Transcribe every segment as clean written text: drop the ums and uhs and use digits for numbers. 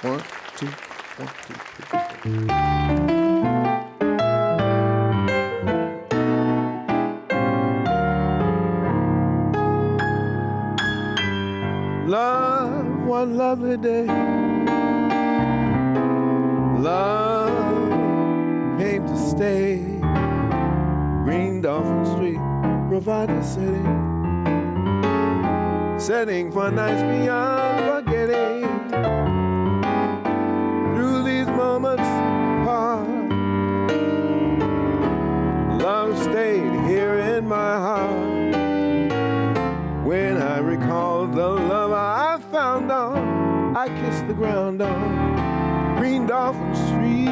One, two, 1, 2, 3, 4. Love, one lovely day. Love came to stay. Green Dolphin Street provided setting for nights beyond forgetting. Through these moments apart, love stayed here in my heart. When I recall the love I found on, I kissed the ground on Green Dolphin Street.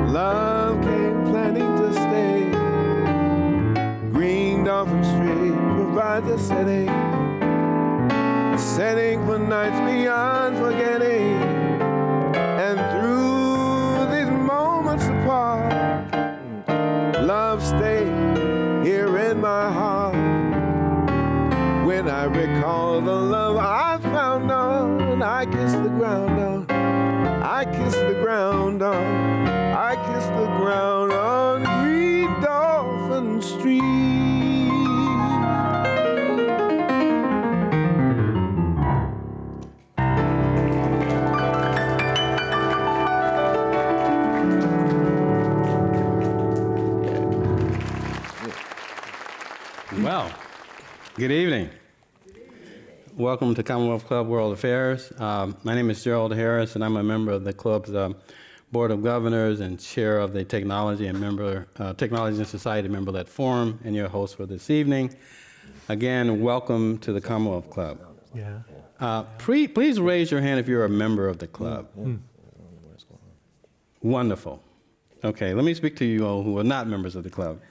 Love came planning to stay. Green Dolphin Street provides a setting for nights beyond forgetting. And through these moments apart, love stayed here in my heart. When I recall the love I found on, I kissed the ground on. I kissed the ground on, I kissed the ground on Green Dolphin Street. Well, good evening. Welcome to Commonwealth Club World Affairs. My name is Gerald Harris, and I'm a member of the club's Board of Governors and chair of the Technology and Society Member-led Forum, and your host for this evening. Again, welcome to the Commonwealth Club. Yeah. Please raise your hand if you're a member of the club. Wonderful. Okay, let me speak to you all who are not members of the club.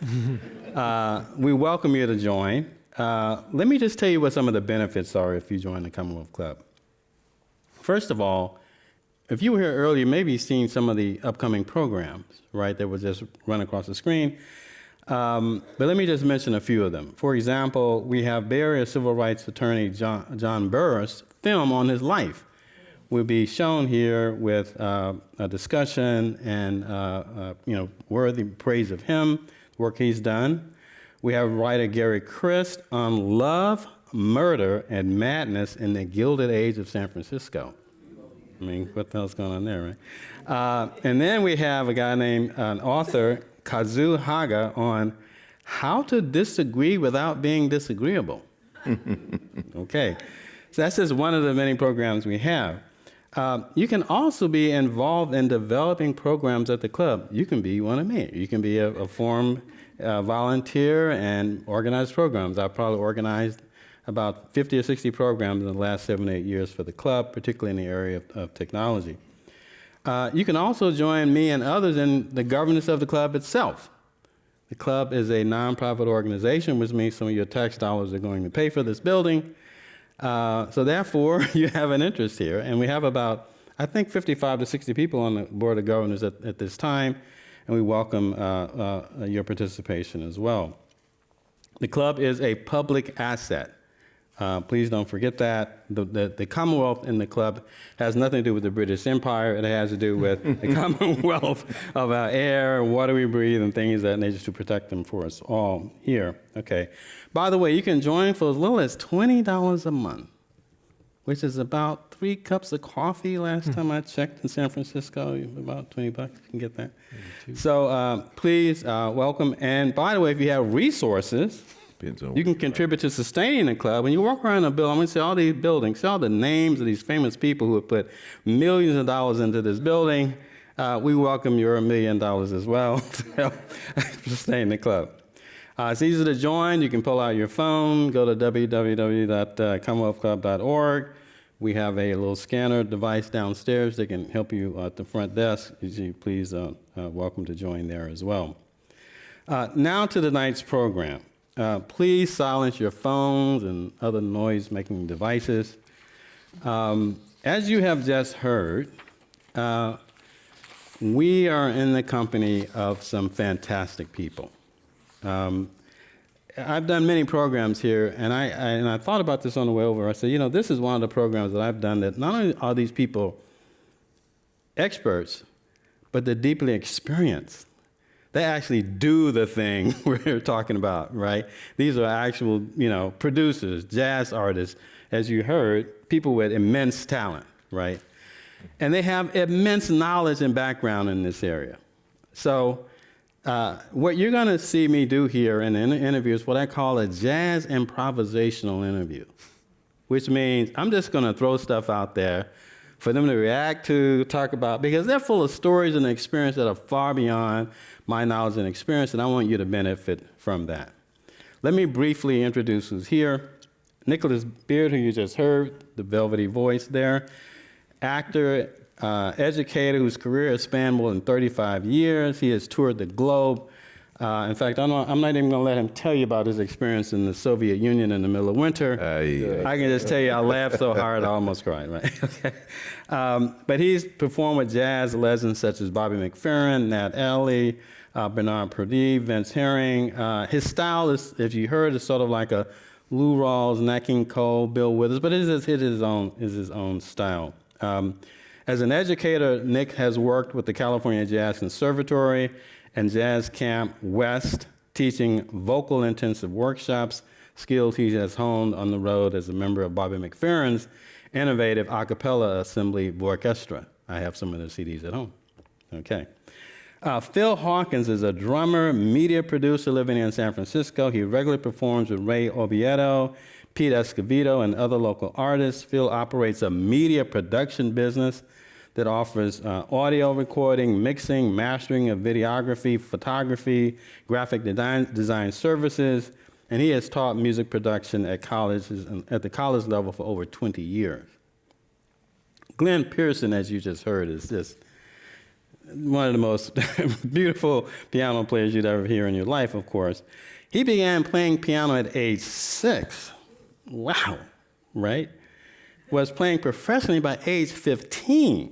We welcome you to join. Let me just tell you what some of the benefits are if you join the Commonwealth Club. First of all, if you were here earlier, maybe you've seen some of the upcoming programs, right, that will just run across the screen. But let me just mention a few of them. For example, we have Bay Area civil rights attorney John Burris' film on his life will be shown here with a discussion and worthy praise of him, the work he's done. We have writer Gary Christ on love, murder, and madness in the Gilded Age of San Francisco. I mean, what the hell's going on there, right? And then we have a guy named an author, Kazu Haga, on how to disagree without being disagreeable. Okay, so that's just one of the many programs we have. You can also be involved in developing programs at the club. You can be one of me. You can be a forum volunteer and organize programs. I've probably organized about 50 or 60 programs in the last 7 or 8 years for the club, particularly in the area of technology. You can also join me and others in the governance of the club itself. The club is a nonprofit organization, which means some of your tax dollars are going to pay for this building. So therefore, you have an interest here. And we have about, I think, 55 to 60 people on the Board of Governors at this time, and we welcome your participation as well. The club is a public asset. Please don't forget that. The Commonwealth in the club has nothing to do with the British Empire. It has to do with the Commonwealth of our air, water we breathe, and things of that nature to protect them for us all here. Okay. By the way, you can join for as little as $20 a month, which is about 3 cups of coffee last time I checked in San Francisco. About $20, you can get that. So please welcome. And by the way, if you have resources, you can contribute to sustaining the club. When you walk around the building, I'm going to see all these buildings, see all the names of these famous people who have put millions of dollars into this building. We welcome your $1 million as well to help sustain the club. It's easy to join. You can pull out your phone, go to www.commonwealthclub.org. We have a little scanner device downstairs that can help you at the front desk. Please welcome to join there as well. Now to tonight's program. Please silence your phones and other noise-making devices. As you have just heard, we are in the company of some fantastic people. I've done many programs here, and I thought about this on the way over. I said, this is one of the programs that I've done that not only are these people experts, but they're deeply experienced. They actually do the thing we're talking about, right? These are actual, producers, jazz artists, as you heard, people with immense talent, right? And they have immense knowledge and background in this area. So what you're going to see me do here in the interview is what I call a jazz improvisational interview, which means I'm just going to throw stuff out there for them to react to, talk about, because they're full of stories and experience that are far beyond my knowledge and experience, and I want you to benefit from that. Let me briefly introduce who's here. Nicholas Beard, who you just heard, the velvety voice there. Actor, educator whose career has spanned more than 35 years. He has toured the globe. In fact, I'm not even going to let him tell you about his experience in the Soviet Union in the middle of winter. I can just tell you I laughed so hard I almost cried, right? Okay. But he's performed with jazz legends such as Bobby McFerrin, Nat Adderley, Bernard Purdie, Vince Herring. His style is, if you heard, is sort of like a Lou Rawls, Nat King Cole, Bill Withers, but it is his own style. As an educator, Nick has worked with the California Jazz Conservatory and Jazz Camp West, teaching vocal intensive workshops, skills he has honed on the road as a member of Bobby McFerrin's innovative a cappella assembly orchestra. I have some of the CDs at home. Okay. Phil Hawkins is a drummer, media producer living in San Francisco. He regularly performs with Ray Oviedo, Pete Escovedo, and other local artists. Phil operates a media production business that offers audio recording, mixing, mastering of videography, photography, graphic design services, and he has taught music production at the college level for over 20 years. Glenn Pearson, as you just heard, is just one of the most beautiful piano players you'd ever hear in your life, of course. He began playing piano at age 6. Wow, right? Was playing professionally by age 15.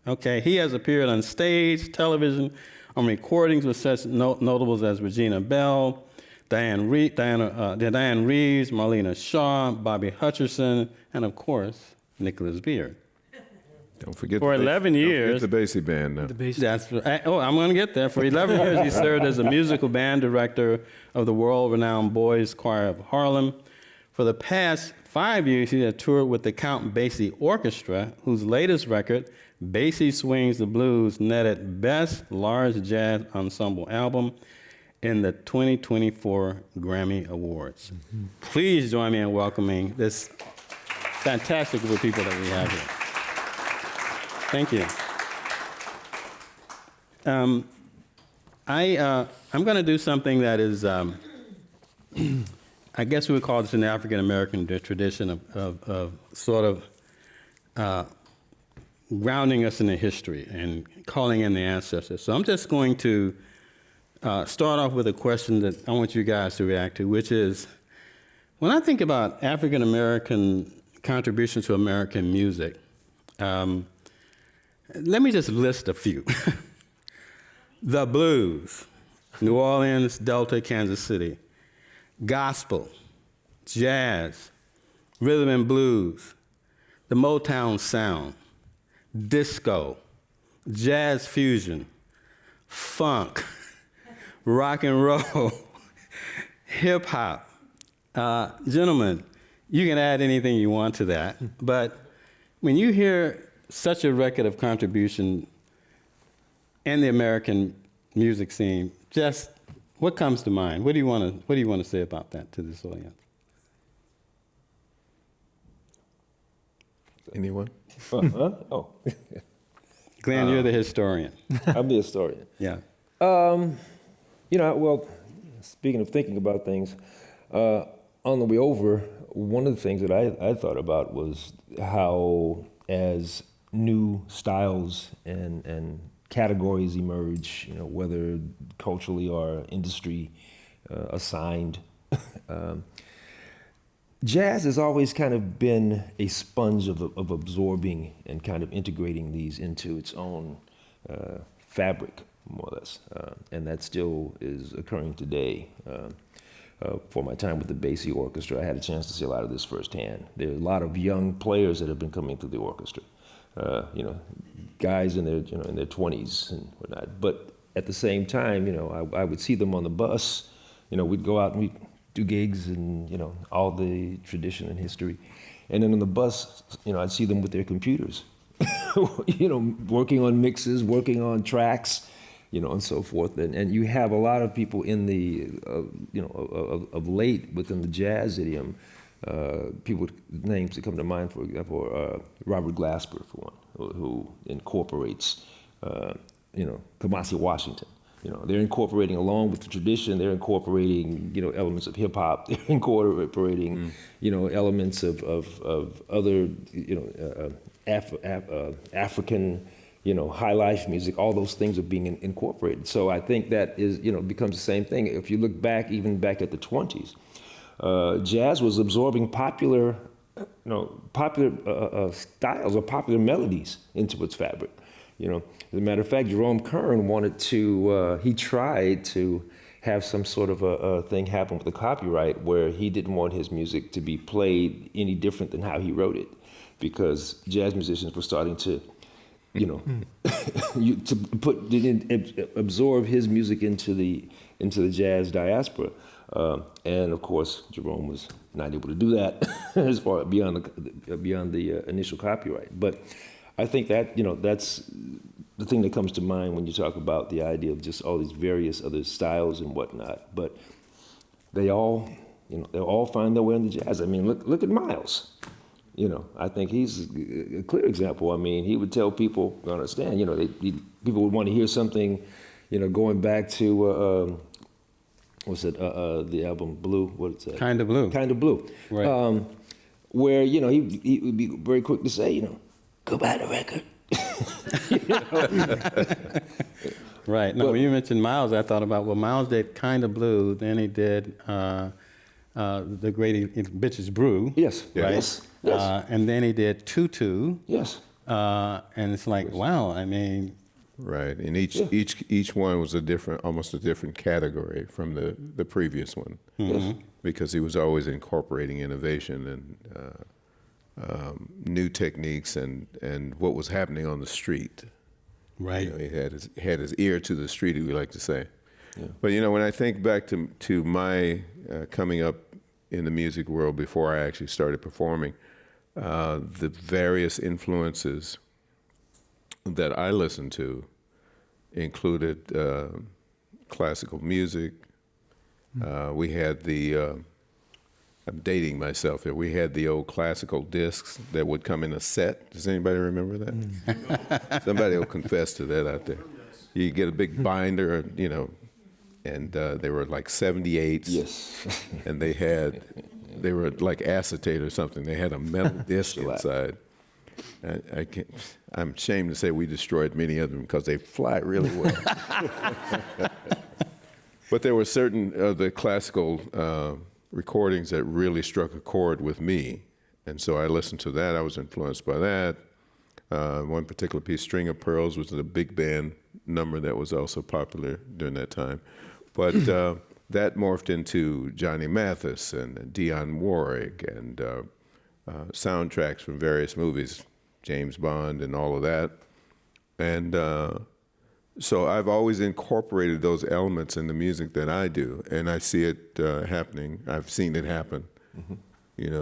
Okay, he has appeared on stage, television, on recordings with such notables as Regina Bell, Diane Reeves, Marlena Shaw, Bobby Hutcherson, and of course, Nicholas Beard. Don't forget for 11 years. The Basie Band now. I'm going to get there. For 11 years, he served as a musical band director of the world-renowned Boys Choir of Harlem. For the past 5 years, he has toured with the Count Basie Orchestra, whose latest record, Basie Swings the Blues, netted Best Large Jazz Ensemble Album in the 2024 Grammy Awards. Mm-hmm. Please join me in welcoming this fantastic group of people that we have here. Thank you. I'm going to do something that is, I guess we would call this an African-American tradition of sort of grounding us in the history and calling in the ancestors. So I'm just going to start off with a question that I want you guys to react to, which is, when I think about African-American contribution to American music, let me just list a few. The blues, New Orleans, Delta, Kansas City. Gospel, jazz, rhythm and blues, the Motown sound, disco, jazz fusion, funk, rock and roll, hip hop. Gentlemen, you can add anything you want to that, but when you hear such a record of contribution in the American music scene, just what comes to mind? What do you want to say about that to this audience? Anyone? Oh, Glenn, you're the historian. I'm the historian. Yeah. Well, speaking of thinking about things, on the way over, one of the things that I thought about was how, as new styles and categories emerge, whether culturally or industry assigned, jazz has always kind of been a sponge of absorbing and kind of integrating these into its own fabric, more or less. And that still is occurring today. For my time with the Basie Orchestra, I had a chance to see a lot of this firsthand. There are a lot of young players that have been coming through the orchestra. Guys in their 20s and whatnot. But at the same time, I would see them on the bus. We'd go out and we'd do gigs and all the tradition and history, and then on the bus, I'd see them with their computers, working on mixes, working on tracks, and so forth. And you have a lot of people in the, of late within the jazz idiom. People with names that come to mind, for example, Robert Glasper, for one, who incorporates, Kamasi Washington. They're incorporating, along with the tradition, they're incorporating, elements of hip hop. They're incorporating, elements of other, African, high life music. All those things are being incorporated. So I think that is, becomes the same thing. If you look back, even back at the 20s, jazz was absorbing popular styles or popular melodies into its fabric. As a matter of fact, Jerome Kern wanted to, he tried to have some sort of a thing happen with the copyright where he didn't want his music to be played any different than how he wrote it, because jazz musicians were starting to, absorb his music into the jazz diaspora. And of course, Jerome was not able to do that as far beyond the initial copyright. But I think that that's the thing that comes to mind when you talk about the idea of just all these various other styles and whatnot. But they all, they'll all find their way in the jazz. I mean, look at Miles. I think he's a clear example. I mean, he would tell people, understand, people would want to hear something, going back to, what's it, the album Blue, what's that? Kind of Blue. Kind of Blue. Right. Where, he would be very quick to say, go buy the record. Right. No, when you mentioned Miles, I thought about, Miles did Kind of Blue, then he did The Great Bitches Brew. Yes. Right? Yes. And then he did Tutu. Yes. And it's like, wow, I mean. Right, and each one was almost a different category from the previous one, because he was always incorporating innovation and new techniques and what was happening on the street. Right. He had his ear to the street, we like to say. Yeah. But when I think back to my coming up in the music world before I actually started performing, the various influences that I listened to included classical music. We had I'm dating myself here. We had the old classical discs that would come in a set. Does anybody remember that? Somebody will confess to that out there. You get a big binder, and they were like 78s. Yes. And they were like acetate or something. They had a metal disc inside. I'm ashamed to say we destroyed many of them because they fly really well. But there were certain of the classical recordings that really struck a chord with me. And so I listened to that. I was influenced by that. One particular piece, String of Pearls, was a big band number that was also popular during that time. But that morphed into Johnny Mathis and Dionne Warwick and soundtracks from various movies, James Bond and all of that. And so I've always incorporated those elements in the music that I do, and I see it happening. I've seen it happen,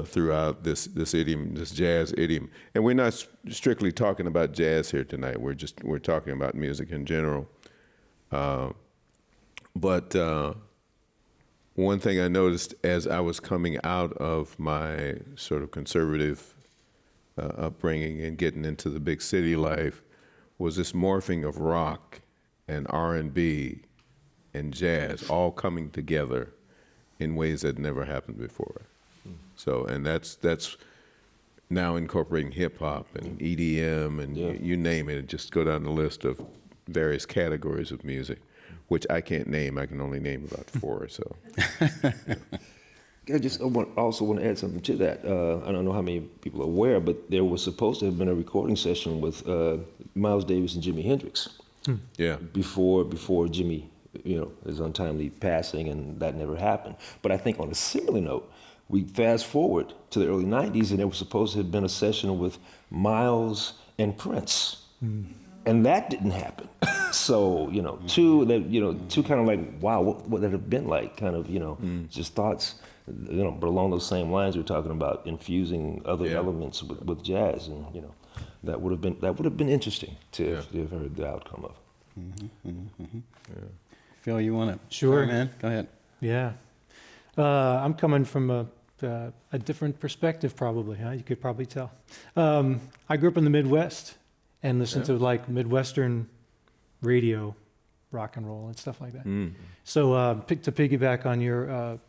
throughout this idiom, this jazz idiom. And we're not strictly talking about jazz here tonight. We're talking about music in general. But one thing I noticed as I was coming out of my sort of conservative upbringing and getting into the big city life was this morphing of rock and R&B and jazz all coming together in ways that never happened before. So, and that's now incorporating hip hop and EDM and you name it. Just go down the list of various categories of music, which I can't name. I can only name about 4 or so. I also want to add something to that. I don't know how many people are aware, but there was supposed to have been a recording session with Miles Davis and Jimi Hendrix. Yeah. Before Jimmy, his untimely passing, and that never happened. But I think on a similar note, we fast forward to the early 90s, and there was supposed to have been a session with Miles and Prince. And that didn't happen. So, two kind of like, wow, what would that have been like? Kind of, just thoughts, but along those same lines, we're talking about infusing other elements with jazz, and that would have been interesting to have heard the outcome of. Phil, you want to? Sure. Man, go ahead. Yeah. I'm coming from a different perspective, probably. Huh? You could probably tell. I grew up in the Midwest and listened to like Midwestern radio, rock and roll, and stuff like that. So to piggyback on your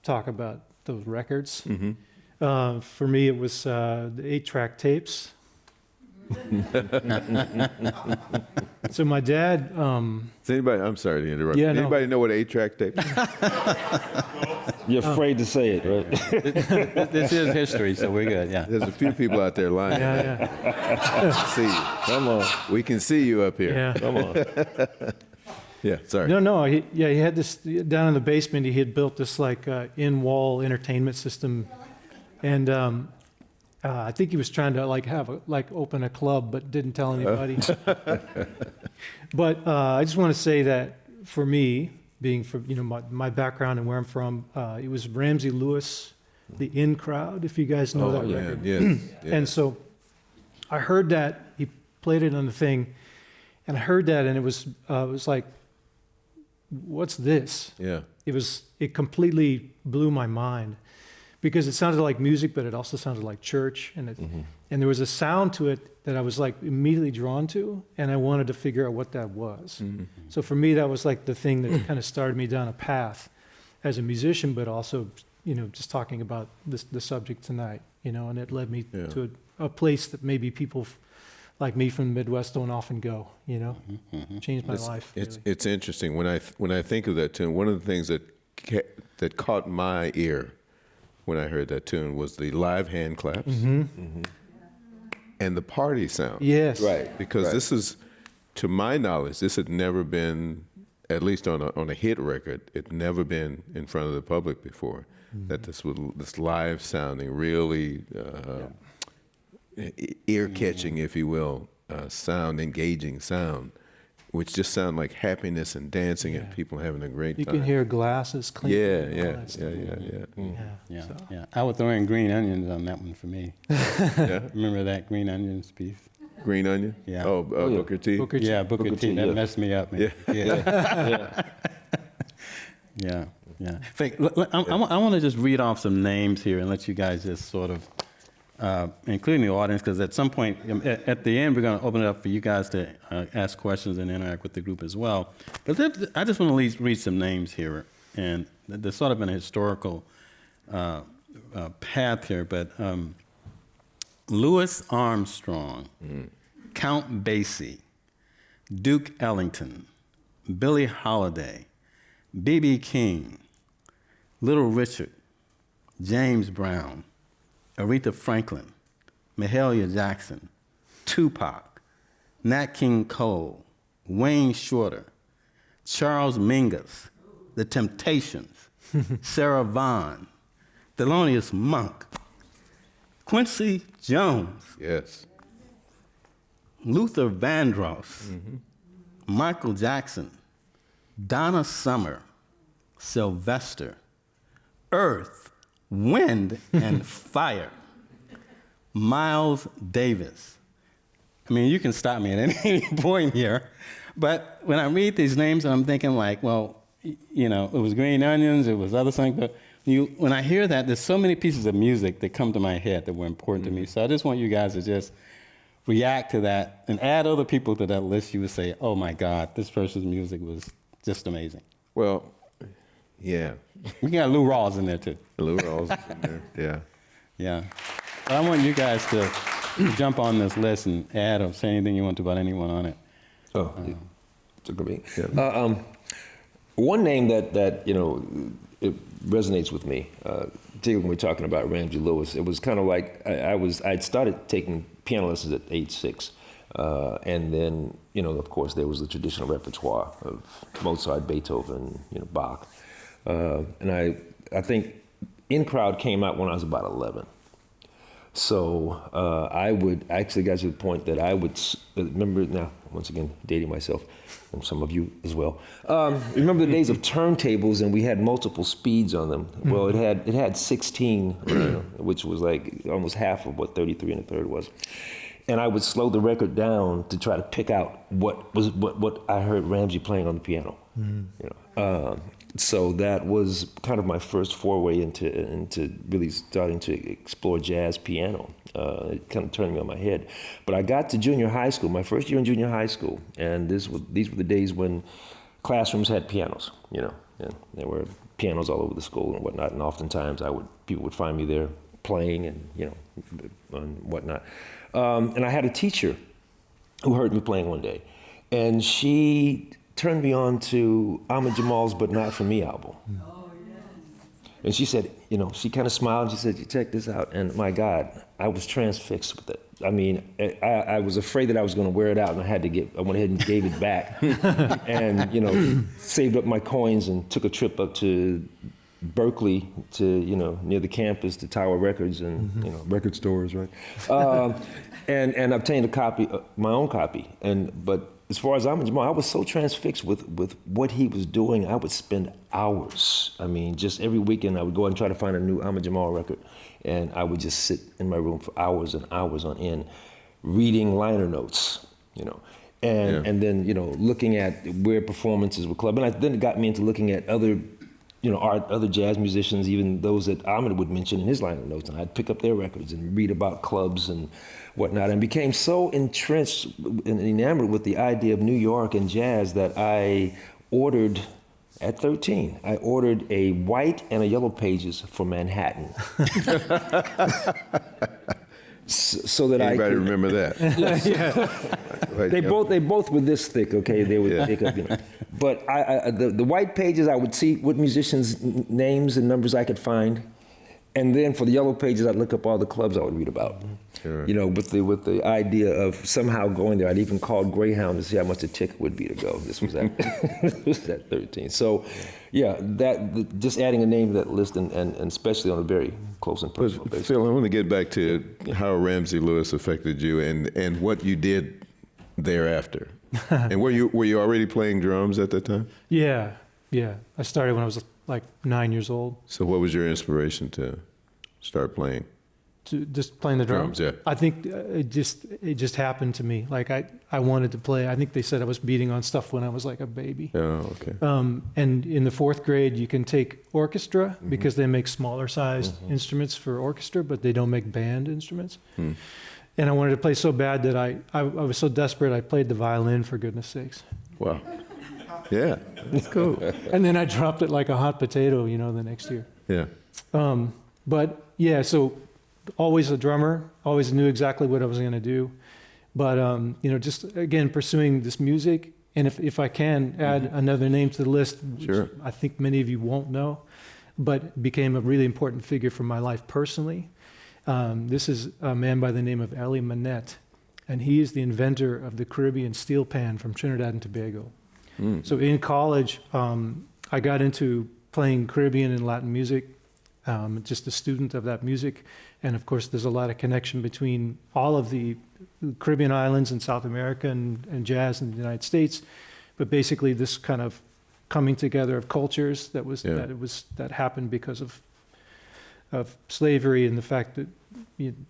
talk about those records, for me it was the 8-track tapes. So my dad. Does anybody? I'm sorry to interrupt. Yeah, no. Anybody know what 8-track tape is? You're afraid to say it, right? This is history, so we're good. Yeah. There's a few people out there lying. Yeah. See you. Come on, We can see you up here. Yeah. come on. Yeah. Sorry. No. He had this down in the basement. He had built this like in-wall entertainment system, and I think he was trying to open a club, but didn't tell anybody. But I just want to say that for me, being from my background and where I'm from, it was Ramsey Lewis, the In Crowd, if you guys know that record. Yes. And so I heard that he played it on the thing, and I heard that, and it was like, what's this? Yeah. It completely blew my mind, because it sounded like music, but it also sounded like church, and and there was a sound to it that I was like immediately drawn to, and I wanted to figure out what that was. So for me, that was like the thing that kind of started me down a path as a musician, but also just talking about the subject tonight, and it led me to a place that maybe people like me from the Midwest don't often go. Changed my life. Really. It's interesting when I think of that tune. One of the things that caught my ear when I heard that tune was the live hand claps and the party sound. Yes. Right. Because this is, to my knowledge, this had never been, at least on a hit record, it never been in front of the public before. That this live sounding, really ear catching, if you will, sound, engaging sound, which just sound like happiness and dancing and people having a great time. You can hear glasses clinking. Yeah. So. I would throw in Green Onions on that one for me. Remember that Green Onions piece? Green Onion? Yeah. Booker T? Booker T. Yeah, Booker T. That messed me up, man. Yeah. In fact, I want to just read off some names here and let you guys just sort of, including the audience, because at some point, at the end, we're going to open it up for you guys to ask questions and interact with the group as well. But I just want to read some names here, and there's sort of an historical path here, but Louis Armstrong, Count Basie, Duke Ellington, Billie Holiday, B.B. King, Little Richard, James Brown, Aretha Franklin, Mahalia Jackson, Tupac, Nat King Cole, Wayne Shorter, Charles Mingus, The Temptations, Sarah Vaughan, Thelonious Monk, Quincy Jones, Yes. Luther Vandross, Michael Jackson, Donna Summer, Sylvester, Earth, Wind, and Fire, Miles Davis. I mean, you can stop me at any point here, but when I read these names, I'm thinking like, well, you know, it was Green Onions, it was other things, but when I hear that, there's so many pieces of music that come to my head that were important to me. So I just want you guys to just react to that and add other people to that list. You would say, oh my God, this person's music was just amazing. Well, yeah. We got Lou Rawls in there too. Lou Rawls is in there. Yeah. Yeah. But I want you guys to jump on this list and add or say anything you want to about anyone on it. Oh, it's a good meeting. Yeah. One name that you know, it resonates with me, particularly when we're talking about Ramsey Lewis. It was kind of like I'd started taking piano lessons at age 6, and then you know, of course, there was the traditional repertoire of Mozart, Beethoven, you know, Bach, and I think In Crowd came out when I was about 11. So I would actually got to the point that I would remember now. Once again, dating myself, and some of you as well. Remember the days of turntables, and we had multiple speeds on them. Well, it had 16, which was like almost half of what 33 1/3 was. And I would slow the record down to try to pick out what I heard Ramsey playing on the piano. You know. So that was kind of my first foray into really starting to explore jazz piano. It kind of turned me on my head. But I got to junior high school, my first year in junior high school, and these were the days when classrooms had pianos, you know, and there were pianos all over the school and whatnot. And oftentimes people would find me there playing and, you know, and whatnot. And I had a teacher who heard me playing one day, and she turned me on to Ahmad Jamal's But Not For Me album. Oh, yes. And she said, you know, she kind of smiled and she said, check this out. And my God, I was transfixed with it. I mean, I was afraid that I was going to wear it out, and I went ahead and gave it back. And, you know, saved up my coins and took a trip up to Berkeley to, you know, near the campus to Tower Records and, you know, record stores, right? And obtained a copy, my own copy. But as far as Ahmad Jamal, I was so transfixed with what he was doing. I would spend hours. I mean, just every weekend I would go and try to find a new Ahmad Jamal record, and I would just sit in my room for hours and hours on end, reading liner notes, you know, and then, you know, looking at where performances were clubbed. And then it got me into looking at other, you know, other jazz musicians, even those that Ahmad would mention in his liner notes, and I'd pick up their records and read about clubs and whatnot, and became so entrenched and enamored with the idea of New York and jazz that I ordered, at 13, I ordered a white and a yellow pages for Manhattan. So that Anybody I could remember that? Yeah. they both were this thick, okay? They were thick, you know. But the white pages, I would see what musicians' names and numbers I could find. And then for the yellow pages, I'd look up all the clubs I would read about. Sure. You know, with the idea of somehow going there. I'd even called Greyhound to see how much the ticket would be to go. This was at, this was at 13. So, yeah, just adding a name to that list, and especially on a very close and personal basis. Phil, I want to get back to how Ramsey Lewis affected you and what you did thereafter. And were you already playing drums at that time? Yeah. I started when I was like 9 years old. So what was your inspiration to start playing? Just playing the drums? Yeah. I think it just happened to me. Like I wanted to play. I think they said I was beating on stuff when I was like a baby. Oh, okay. And in the 4th grade, you can take orchestra because they make smaller sized instruments for orchestra, but they don't make band instruments. And I wanted to play so bad that I was so desperate, I played the violin, for goodness sakes. Wow. Yeah, that's cool. And then I dropped it like a hot potato, you know, the next year. Yeah. But yeah, so always a drummer, always knew exactly what I was going to do. But, you know, just again, pursuing this music. And if I can add another name to the list, which Sure. I think many of you won't know, but became a really important figure for my life personally. This is a man by the name of Elie Manette, and he is the inventor of the Caribbean steel pan from Trinidad and Tobago. So in college, I got into playing Caribbean and Latin music, just a student of that music. And of course, there's a lot of connection between all of the Caribbean islands and South America and jazz in the United States. But basically, this kind of coming together of cultures that happened because of slavery and the fact that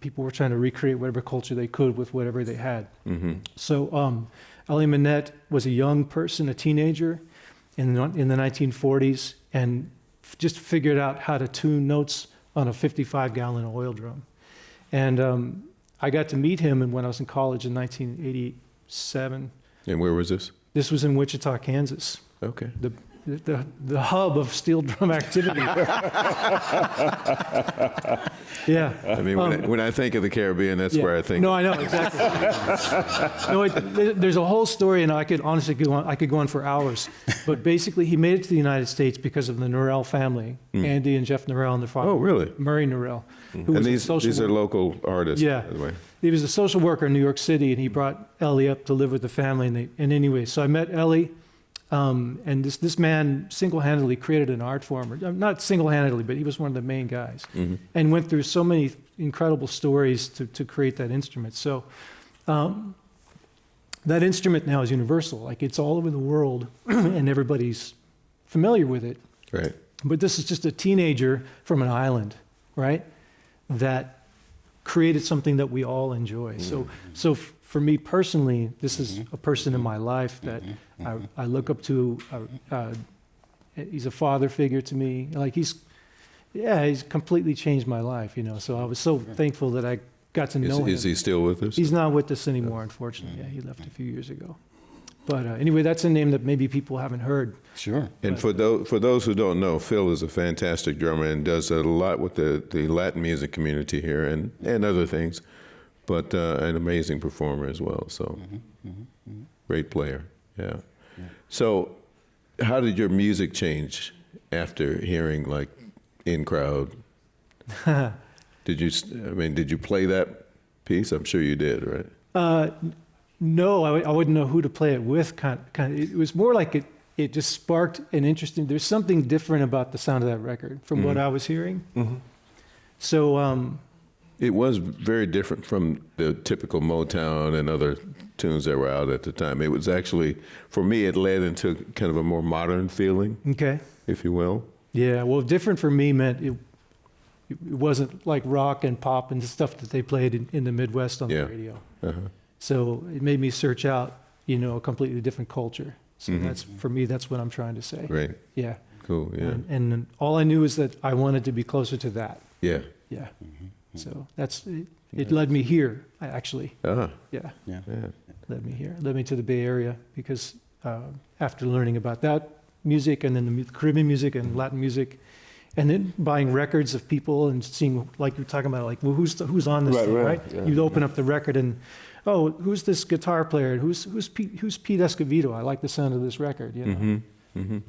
people were trying to recreate whatever culture they could with whatever they had. Mm-hmm. So Elie Minette was a young person, a teenager in the 1940s, and just figured out how to tune notes on a 55-gallon oil drum. And I got to meet him when I was in college in 1987. And where was this? This was in Wichita, Kansas, Okay. the hub of steel drum activity. Yeah. I mean, when I think of the Caribbean, that's where I think. No, I know, exactly. No, there's a whole story, and I could honestly go on for hours. But basically, he made it to the United States because of the Norell family, Andy and Jeff Norell and their father. Oh, really? Murray Norell. Who And was a these social are worker. local artists, Yeah. by the way. He was a social worker in New York City, and he brought Elie up to live with the family. And anyway, so I met Elie, and this man single-handedly created an art form. Or not single-handedly, but he was one of the main guys, and went through so many incredible stories to create that instrument. So that instrument now is universal. Like, it's all over the world, and everybody's familiar with it. Right. But this is just a teenager from an island, right? That created something that we all enjoy. So for me personally, this is a person in my life that I look up to. He's a father figure to me. Like, he's completely changed my life, So I was so thankful that I got to know him. Is he still with us? He's not with us anymore, unfortunately. Yeah, he left a few years ago. But anyway, that's a name that maybe people haven't heard. Sure. And for those who don't know, Phil is a fantastic drummer and does a lot with the Latin music community here and other things, but an amazing performer as well. So great player. Yeah. So how did your music change after hearing like In Crowd? Did you play that piece? I'm sure you did, right? No, I wouldn't know who to play it with. It was more like it just sparked an interesting. There's something different about the sound of that record from what I was hearing. So it was very different from the typical Motown and other tunes that were out at the time. It was actually, for me, it led into kind of a more modern feeling, okay, if you will. yeah. Well, different for me meant it wasn't like rock and pop and the stuff that they played in the Midwest on the radio. Uh-huh. So it made me search out, a completely different culture. So that's, for me, that's what I'm trying to say. Great. Yeah. Cool. Yeah. And all I knew is that I wanted to be closer to that. Yeah. Yeah. So it led me here, actually. Ah. Yeah. Yeah. Yeah. Led me here. Led me to the Bay Area because after learning about that music and then the Caribbean music and Latin music, and then buying records of people and seeing, like you're talking about, like, well, who's on this thing, right? Yeah. You'd open up the record and, oh, who's this guitar player? Who's Pete Escovedo? I like the sound of this record,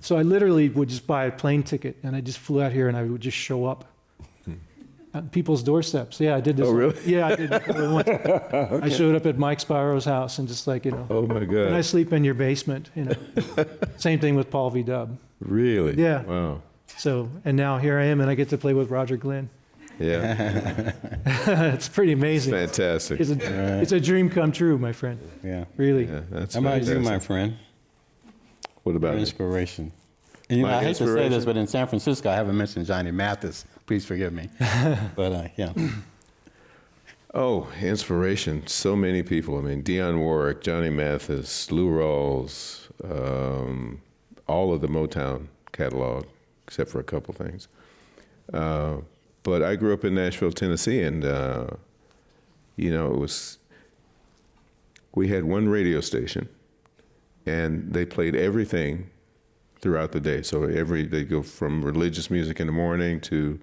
So I literally would just buy a plane ticket and I just flew out here and I would just show up at people's doorsteps. Yeah, I did this. Oh, really? Yeah, I did it once. Okay. I showed up at Mike Spiro's house and just like, Oh my God. and I sleep in your basement, Same thing with Paul V. Dub. Really? Yeah. Wow. So, and now here I am and I get to play with Roger Glenn. Yeah. It's pretty amazing. Fantastic. It's a dream come true, my friend. Yeah. Really. Yeah, that's How about you, fantastic. my friend? What about Your it? inspiration. And, My I hate to say inspiration? this, but in San Francisco, I haven't mentioned Johnny Mathis. Please forgive me. But yeah. Oh, inspiration. So many people. I mean, Dionne Warwick, Johnny Mathis, Lou Rawls, all of the Motown catalog, except for a couple things. But I grew up in Nashville, Tennessee, and, we had one radio station, and they played everything throughout the day. So they go from religious music in the morning to,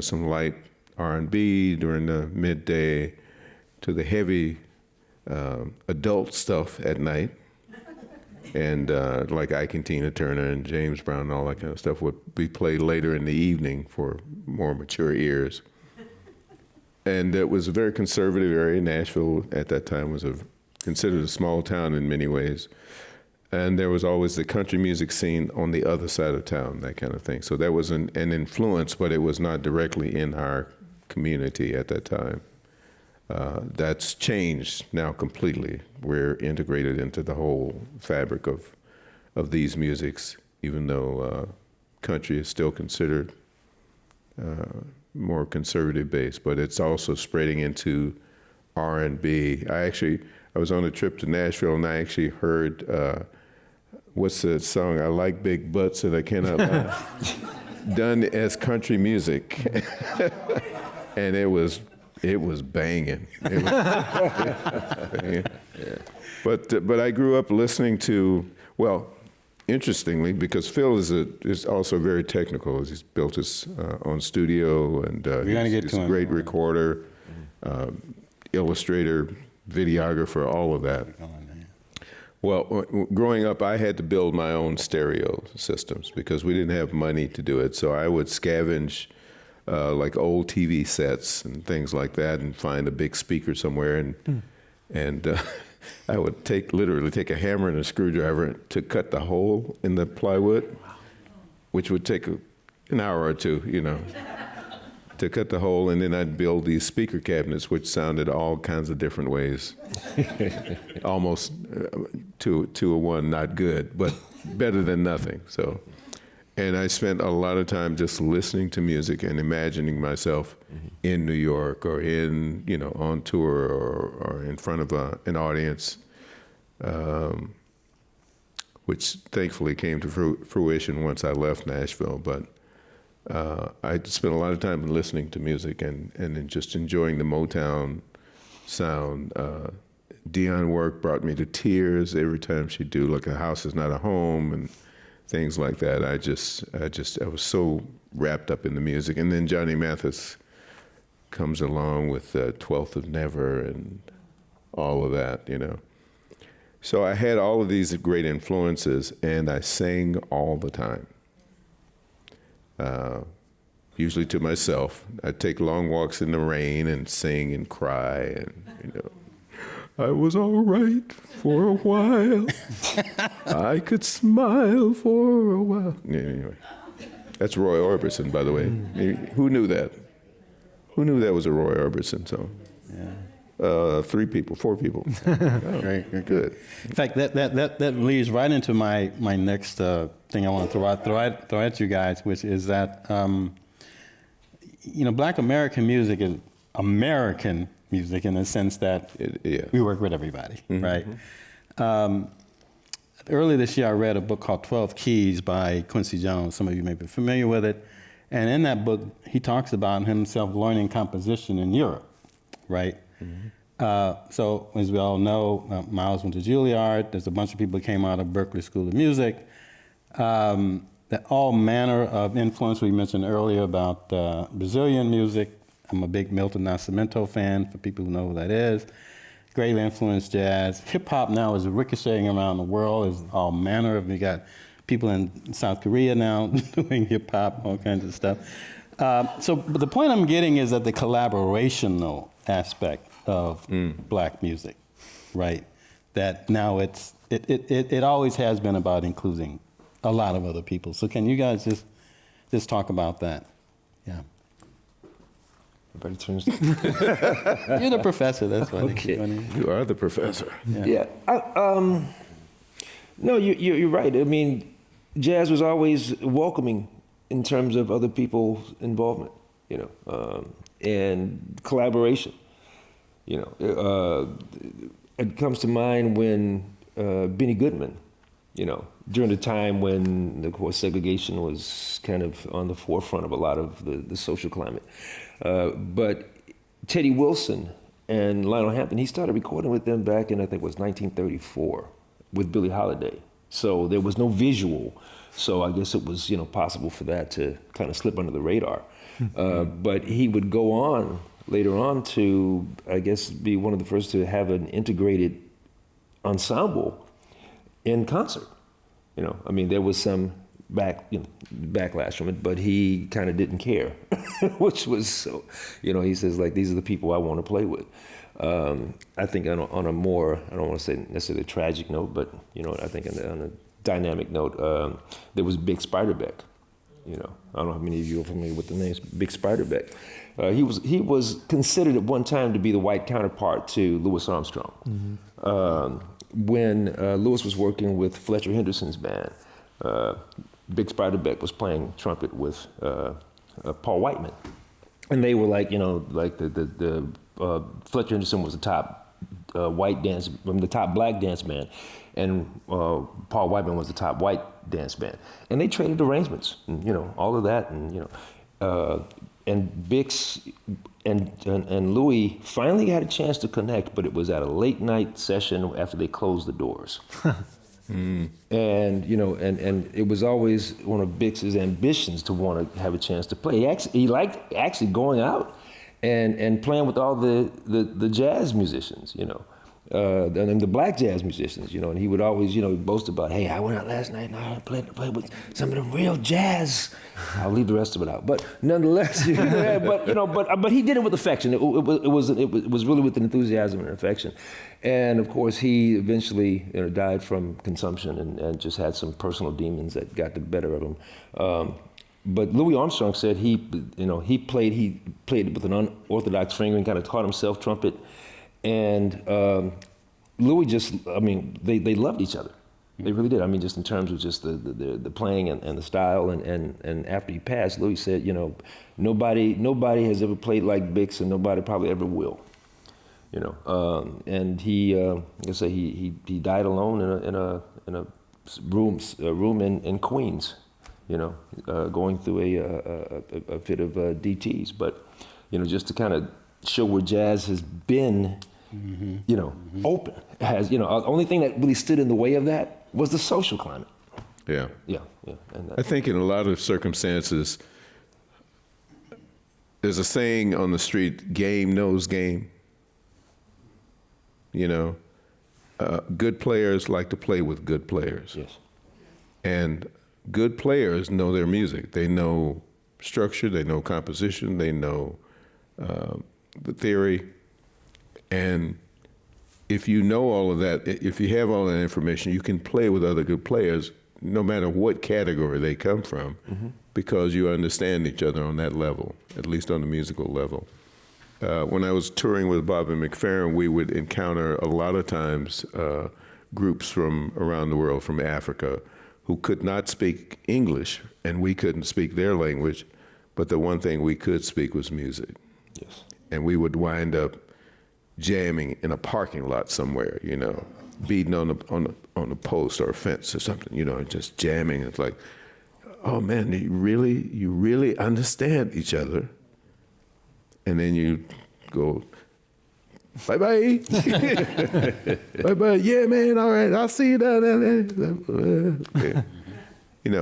some light R&B during the midday to the heavy adult stuff at night. And like Ike and Tina Turner and James Brown and all that kind of stuff would be played later in the evening for more mature ears. And it was a very conservative area. Nashville at that time was considered a small town in many ways. and there was always the country music scene on the other side of town, that kind of thing. So that was an influence, but it was not directly in our community at that time. That's changed now completely. We're integrated into the whole fabric of these musics, even though country is still considered more conservative based, but it's also spreading into R&B. I was on a trip to Nashville, and I actually heard, what's the song, I Like Big Butts and I Cannot Lie, done as country music. And it was banging. It was banging. Yeah. But I grew up listening to, well, interestingly, because Phil is also very technical. He's built his own studio, and he's a great recorder, illustrator, videographer, all of that. Well, growing up, I had to build my own stereo systems because we didn't have money to do it. So I would scavenge like old TV sets and things like that, and find a big speaker somewhere, and I would literally take a hammer and a screwdriver to cut the hole in the plywood, which would take an hour or two, to cut the hole, and then I'd build these speaker cabinets, which sounded all kinds of different ways, almost to a one, not good, but better than nothing. So, and I spent a lot of time just listening to music and imagining myself in New York or on tour or in front of an audience, which thankfully came to fruition once I left Nashville. But I spent a lot of time listening to music and then just enjoying the Motown sound. Dionne Warwick brought me to tears every time she'd do like A House Is Not a Home and things like that. I was so wrapped up in the music. And then Johnny Mathis comes along with 12th of Never and all of that, So I had all of these great influences, and I sang all the time. Usually to myself. I'd take long walks in the rain and sing and cry, and I was all right for a while. I could smile for a while. Anyway, that's Roy Orbison, by the way. Who knew that? Who knew that was a Roy Orbison song? Yeah. 3 people, 4 people. Oh, Great. Good. In fact, that leads right into my next thing I want to throw at you guys, which is that Black American music is American music in the sense that we work with everybody, right? Earlier this year, I read a book called 12 Keys by Quincy Jones. Some of you may be familiar with it. And in that book, he talks about himself learning composition in Europe, right? So as we all know, Miles went to Juilliard. There's a bunch of people who came out of Berklee School of Music. That all manner of influence we mentioned earlier about Brazilian music. I'm a big Milton Nascimento fan, for people who know who that is. Greatly influenced jazz. Hip hop now is ricocheting around the world. There's all manner of, we got people in South Korea now doing hip hop, all kinds of stuff. But the point I'm getting is that the collaborational aspect of Black music, right? That now it always has been about including a lot of other people. So can you guys just talk about that? Yeah. Everybody turns. You're the professor, that's why. Okay. You are the professor. Yeah. No, you're right. I mean, jazz was always welcoming in terms of other people's involvement, and collaboration. It comes to mind when Benny Goodman, during the time when, of course, segregation was kind of on the forefront of a lot of the social climate. But Teddy Wilson and Lionel Hampton, he started recording with them back in, I think it was 1934, with Billie Holiday. So there was no visual. So I guess it was, possible for that to kind of slip under the radar. But he would go on later on to, I guess, be one of the first to have an integrated ensemble in concert. There was some backlash from it, but he kind of didn't care, which was so, he says, like, these are the people I want to play with. I think on a more, I don't want to say necessarily a tragic note, but, I think on a dynamic note, there was Bix Beiderbecke. I don't know how many of you are familiar with the name Bix Beiderbecke. He was considered at one time to be the white counterpart to Louis Armstrong. Mm-hmm. When Louis was working with Fletcher Henderson's band, Bix Beiderbecke was playing trumpet with Paul Whiteman, and they were like, the Fletcher Henderson was the top the top black dance band, and Paul Whiteman was the top white dance band, and they traded arrangements, and, all of that, and and Bix and Louis finally had a chance to connect, but it was at a late night session after they closed the doors. And and it was always one of Bix's ambitions to want to have a chance to play. He liked actually going out and playing with all the jazz musicians, and the black jazz musicians, and he would always, boast about, hey, I went out last night and I played with some of the real jazz. I'll leave the rest of it out, but nonetheless, but he did it with affection. It was really with enthusiasm and affection, and of course he eventually died from consumption and just had some personal demons that got the better of him. But Louis Armstrong said he played with an unorthodox finger and kind of taught himself trumpet. And Louis they loved each other. They really did. Just in terms of just the playing and the style. And after he passed, Louis said, nobody has ever played like Bix, and nobody probably ever will. And he, he died alone in a room in Queens. Going through a fit of DTs, but just to kind of show where jazz has been, open. Has the only thing that really stood in the way of that was the social climate. Yeah. And I think in a lot of circumstances, there's a saying on the street: "Game knows game." Good players like to play with good players. Yes. And good players know their music. They know structure, they know composition, they know the theory. And if you know all of that, if you have all that information, you can play with other good players, no matter what category they come from, because you understand each other on that level, at least on the musical level. When I was touring with Bobby McFerrin, we would encounter a lot of times groups from around the world, from Africa, who could not speak English, and we couldn't speak their language, but the one thing we could speak was music. Yes. And we would wind up jamming in a parking lot somewhere, beating on a post or a fence or something, just jamming. It's like, oh man, you really understand each other. And then you go, bye-bye. Bye-bye. Yeah, man, all right, I'll see you down there. Okay.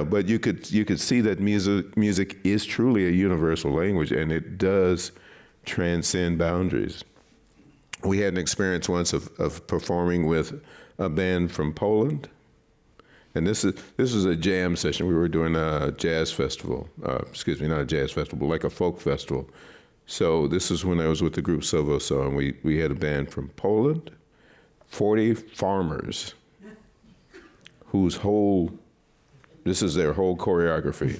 But you could see that music is truly a universal language, and it does transcend boundaries. We had an experience once of performing with a band from Poland. And this is a jam session. We were doing a jazz festival. Not a jazz festival, like a folk festival. So this is when I was with the group Sovo So, and we had a band from Poland, 40 farmers, this is their whole choreography.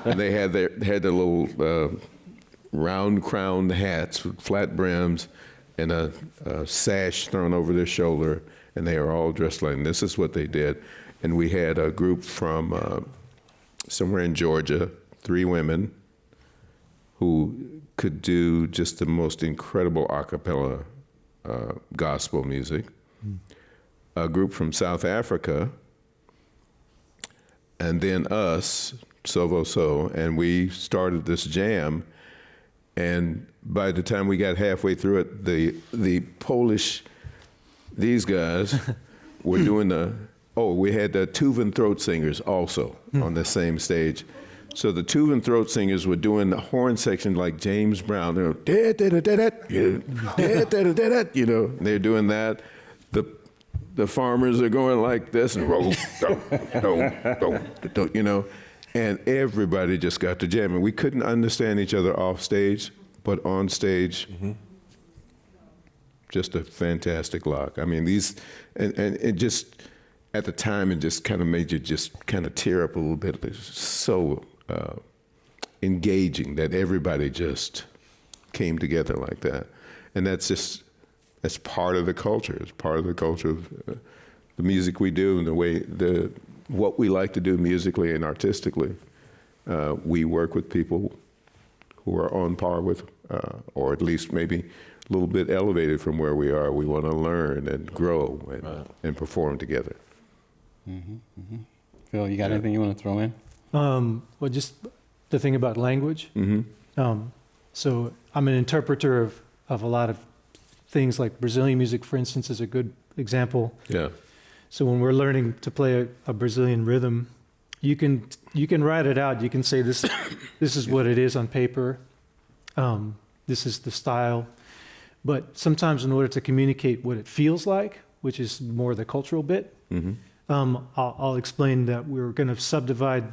And they had their little round-crowned hats with flat brims and a sash thrown over their shoulder, and they are all dressed like this. Is what they did. And we had a group from somewhere in Georgia, 3 women, who could do just the most incredible a cappella gospel music. A group from South Africa, and then us, Sovo So, and we started this jam. And by the time we got halfway through it, the Polish, these guys were doing we had the Tuvan throat singers also on the same stage. So the Tuvan throat singers were doing the horn section like James Brown. They're doing that. the farmers are going like this and roll, you know, and everybody just got to jamming. We couldn't understand each other off stage, but on stage, just a fantastic lock. I mean, and it just, at the time, it just kind of made you just kind of tear up a little bit. It was so engaging that everybody just came together like that. And that's part of the culture. It's part of the culture of the music we do and what we like to do musically and artistically. We work with people who are on par with, or at least maybe a little bit elevated from where we are. We want to learn and grow and perform together. Phil, you got anything you want to throw in? Well, just the thing about language. So I'm an interpreter of a lot of things, like Brazilian music, for instance, is a good example. Yeah. So when we're learning to play a Brazilian rhythm, you can write it out. You can say this is what it is on paper. This is the style. But sometimes in order to communicate what it feels like, which is more the cultural bit, I'll explain that we're going to subdivide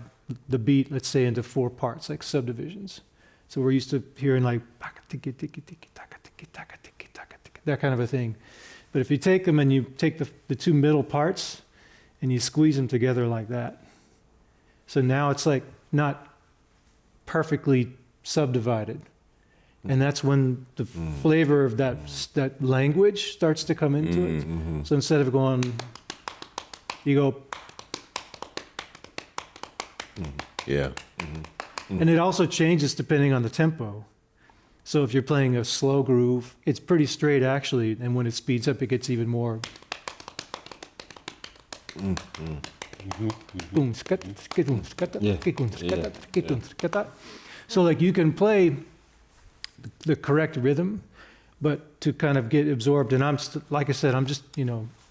the beat, let's say, into 4 parts, like subdivisions. So we're used to hearing like that kind of a thing. But if you take them and you take the 2 middle parts and you squeeze them together like that, so now it's like not perfectly subdivided. And that's when the flavor of that language starts to come into it. So instead of going, you go. Yeah. And it also changes depending on the tempo. So if you're playing a slow groove, it's pretty straight actually, and when it speeds up, it gets even more. So like you can play the correct rhythm, but to kind of get absorbed. And like I said, I'm just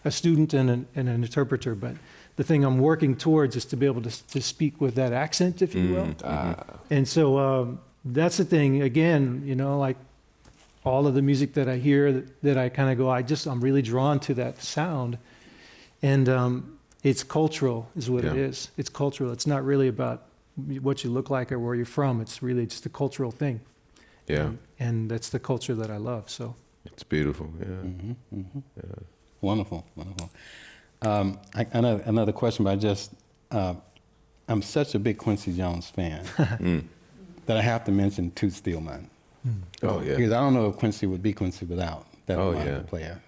a student and an interpreter, but the thing I'm working towards is to be able to speak with that accent, if you will. And so that's the thing. Again, like all of the music that I hear, that I kind of go, I'm really drawn to that sound, and it's cultural, is what it is. It's cultural. It's not really about what you look like or where you're from. It's really just a cultural thing. Yeah. And that's the culture that I love. So it's beautiful. Yeah. Wonderful. Another question, but I'm such a big Quincy Jones fan that I have to mention Toots Thielemans. Oh, yeah. Because I don't know if Quincy would be Quincy without that player.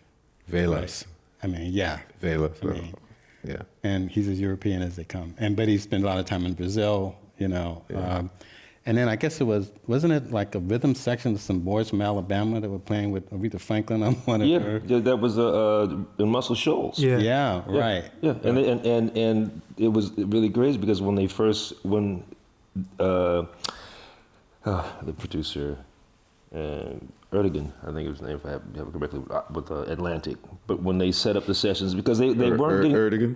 Velas. I mean, yeah. Velas. I mean, yeah. And he's as European as they come. But he spent a lot of time in Brazil, and then I guess wasn't it like a rhythm section of some boys from Alabama that were playing with Aretha Franklin on one of her? Yeah, that was in Muscle Shoals. Yeah, right. Yeah, and it was really crazy because when the producer, Erdogan, I think it was his name, if I have it correctly, with Atlantic. But when they set up the sessions, because they weren't getting Erdogan?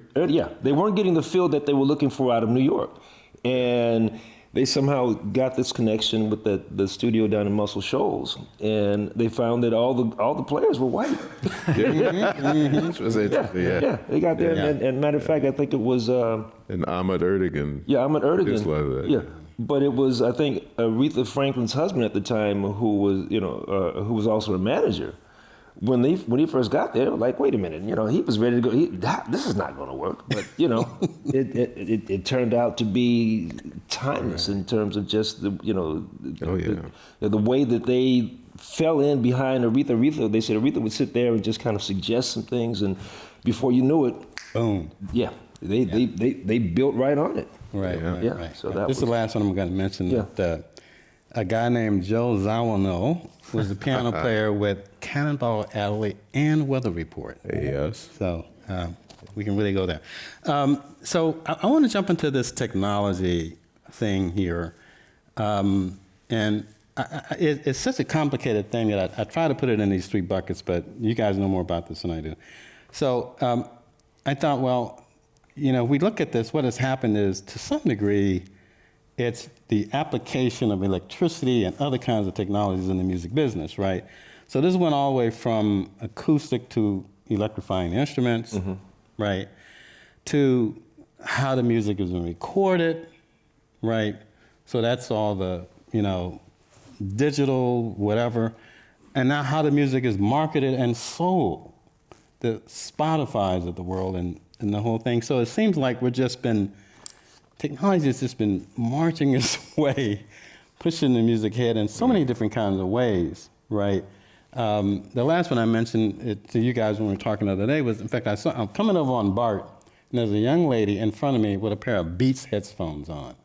They weren't getting the feel that they were looking for out of New York, and they somehow got this connection with the studio down in Muscle Shoals, and they found that all the players were white. Which was interesting. Yeah, they got there, and matter of fact, I think it was and Ahmed Erdogan. Yeah, Ahmed Erdogan. Just like that. Yeah. But it was, I think, Aretha Franklin's husband at the time, who was also a manager. When he first got there, they were like, wait a minute, he was ready to go. This is not going to work. But it turned out to be timeless in terms of just the way that they fell in behind Aretha. They said Aretha would sit there and just kind of suggest some things, and before you knew it, boom. Yeah, they built right on it. Right. So this is the last one I'm going to mention. Yeah. That a guy named Joe Zawano was a piano player with Cannonball Adderley and Weather Report. Yes. So we can really go there. So I want to jump into this technology thing here. And it's such a complicated thing that I try to put it in these 3 buckets, but you guys know more about this than I do. So I thought, well, we look at this, what has happened is, to some degree, it's the application of electricity and other kinds of technologies in the music business, right? So this went all the way from acoustic to electrifying instruments, right, to how the music is being recorded, right? So that's all the, digital, whatever. And now how the music is marketed and sold, the Spotify's of the world and the whole thing. So it seems like technology has just been marching its way, pushing the music ahead in so many different kinds of ways, right? The last one I mentioned it to you guys when we were talking the other day was, in fact, I'm coming over on BART, and there's a young lady in front of me with a pair of Beats headphones on.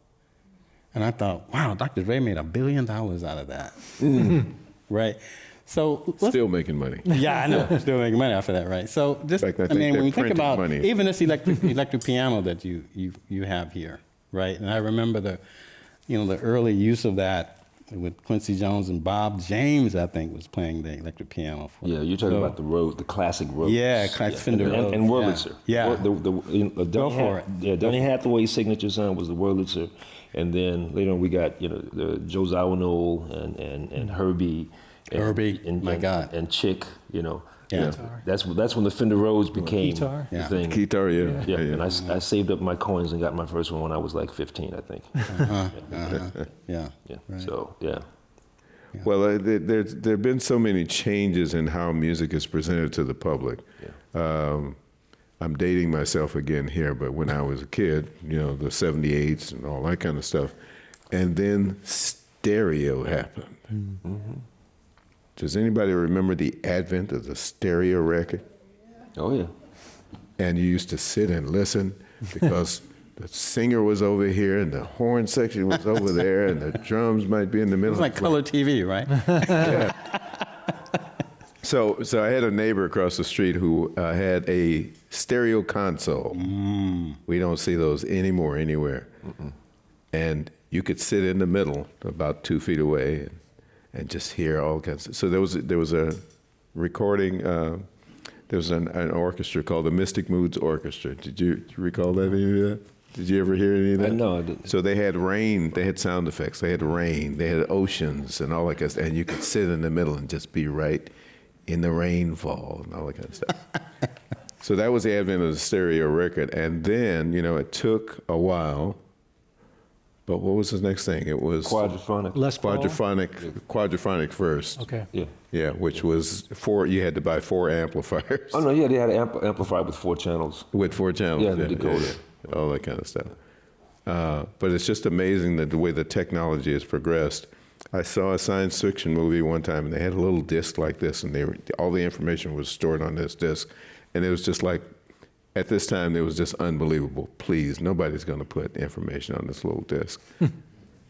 And I thought, wow, Dr. Dre made $1 billion out of that, right? So Still making money. yeah, I know, still making money off of that, right? So just, In fact, I think when they're you think printing about money. even this electric piano that you have here, right? And I remember the early use of that with Quincy Jones and Bob James, I think, was playing the electric piano. Yeah, you're talking about the classic Rhodes. Yeah, classic Fender Rhodes. And Wurlitzer. Yeah. Go for it. Yeah, Donny Hathaway's signature sound was the Wurlitzer, and then later on we got the Joe Zawinul and Herbie. And Chick. Yeah. That's when the Fender Rhodes became Guitar. the Yeah. thing. Guitar, yeah. Yeah, and I saved up my coins and got my first one when I was like 15, I think. Yeah. Yeah. Right. So yeah. Well, there have been so many changes in how music is presented to the public. Yeah. I'm dating myself again here, but when I was a kid, the 78s and all that kind of stuff. And then stereo happened. Mm-hmm. Does anybody remember the advent of the stereo record? Oh yeah. And you used to sit and listen because the singer was over here and the horn section was over there and the drums might be in the middle. It's like color TV, right? So I had a neighbor across the street who had a stereo console. We don't see those anymore anywhere. And you could sit in the middle, about 2 feet away, and just hear all kinds of. So there was a recording. There was an orchestra called the Mystic Moods Orchestra. Did you recall that? Any of that? Did you ever hear any of that? No, I didn't. So they had rain. They had sound effects. They had rain. They had oceans and all that kind of stuff. And you could sit in the middle and just be right in the rainfall and all that kind of stuff. So that was the advent of the stereo record. And then, it took a while. But what was the next thing? It was Quadraphonic. Les Paul? quadraphonic first. Okay. Yeah. Yeah, which was you had to buy 4 amplifiers. Oh no, yeah, they had an amplifier with 4 channels. With 4 channels. Yeah, the decoder. All that kind of stuff. But it's just amazing that the way the technology has progressed. I saw a science fiction movie one time, and they had a little disc like this, and all the information was stored on this disc. And it was just like, at this time, it was just unbelievable. Please, nobody's going to put information on this little disc.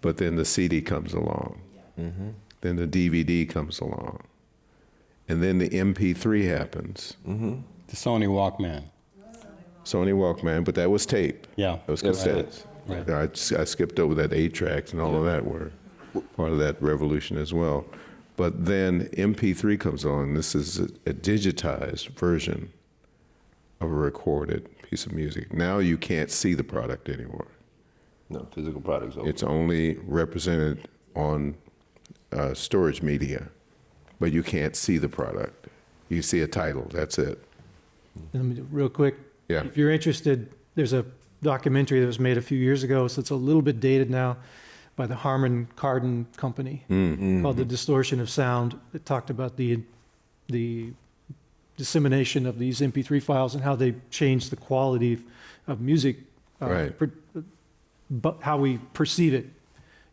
But then the CD comes along. Mm-hmm. Then the DVD comes along. And then the MP3 happens. Mm-hmm. The Sony Walkman. Sony Walkman, but that was tape. Yeah. That was That was cassettes. Right. I skipped over that 8-tracks and all of that were part of that revolution as well. But then MP3 comes on. This is a digitized version of a recorded piece of music. Now you can't see the product anymore. No, physical products. It's only represented on storage media, but you can't see the product. You see a title, that's it. And real quick, Yeah. if you're interested, there's a documentary that was made a few years ago, so it's a little bit dated now, by the Harman Kardon Company, called The Distortion of Sound. It talked about the dissemination of these MP3 files and how they changed the quality of music, Right. but how we perceive it.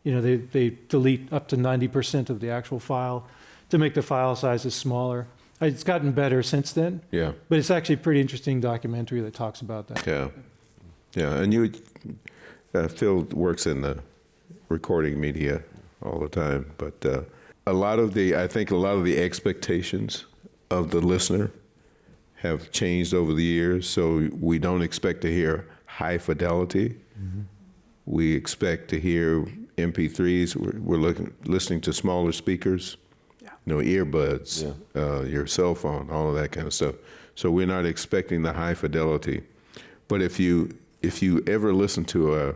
They delete up to 90% of the actual file to make the file sizes smaller. It's gotten better since then, Yeah. but it's actually a pretty interesting documentary that talks about that. Yeah, yeah, and Phil works in the recording media all the time, but I think a lot of the expectations of the listener have changed over the years. So we don't expect to hear high fidelity. We expect to hear MP3s. We're listening to smaller speakers. Earbuds, your cell phone, all of that kind of stuff. So we're not expecting the high fidelity. But if you ever listen to a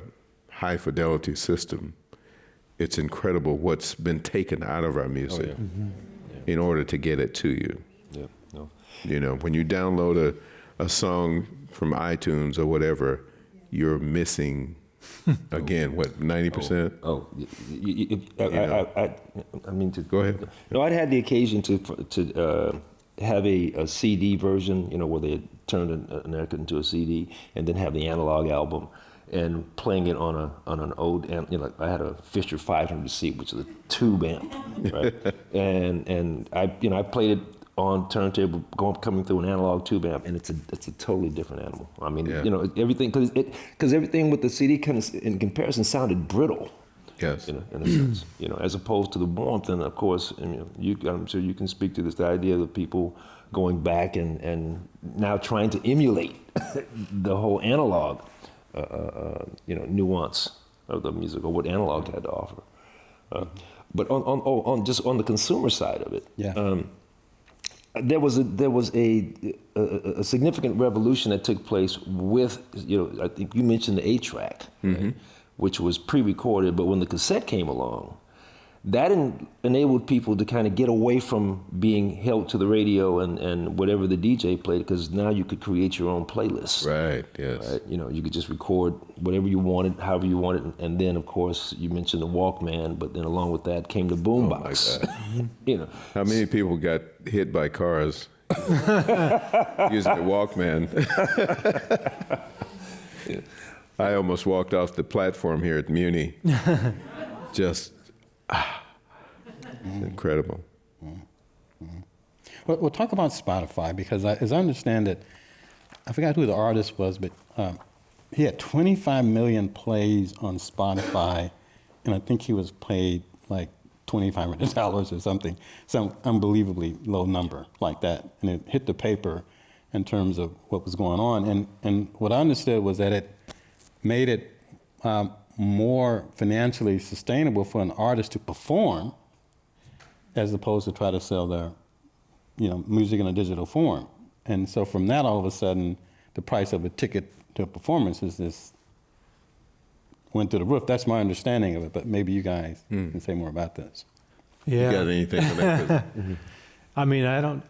high fidelity system, it's incredible what's been taken out of our music in order to get it to you. Yeah, no. You know, when you download a song from iTunes or whatever, you're missing, again, what, 90%? I mean to Go ahead. No, I'd had the occasion to have a CD version, you know, where they had turned an record into a CD, and then have the analog album, and playing it on an old, you know, I had a Fisher 500C, which is a tube amp, right? and I played it on turntable, coming through an analog tube amp, and it's a totally different animal. I mean, Yeah. you know, everything because everything with the CD kind of in comparison sounded brittle. Yes. You know, in a sense, you know, as opposed to the warmth, and of course, I mean, I'm sure you can speak to this, the idea of people going back and now trying to emulate the whole analog, you know, nuance of the music, or what analog had to offer. But on just on the consumer side of it, there was a significant revolution that took place with, you know, I think you mentioned the 8-track, right? Which was pre-recorded, but when the cassette came along, that enabled people to kind of get away from being held to the radio and whatever the DJ played, because now you could create your own playlist. Right, yes. Right? You know, you could just record whatever you wanted, however you wanted, and then, of course, you mentioned the Walkman, but then along with that came the boombox. You know, How many people got hit by cars using the Walkman? I almost walked off the platform here at Muni. Just incredible. Well, we'll talk about Spotify, because as I understand it, I forgot who the artist was, but he had 25 million plays on Spotify, and I think he was paid like $2,500 or something, some unbelievably low number like that. And it hit the paper in terms of what was going on. And what I understood was that it made it more financially sustainable for an artist to perform as opposed to try to sell their, you know, music in a digital form. And so from that, all of a sudden, the price of a ticket to a performance went through the roof. That's my understanding of it, but maybe you guys can say more about this. Yeah. You got anything for that? I mean,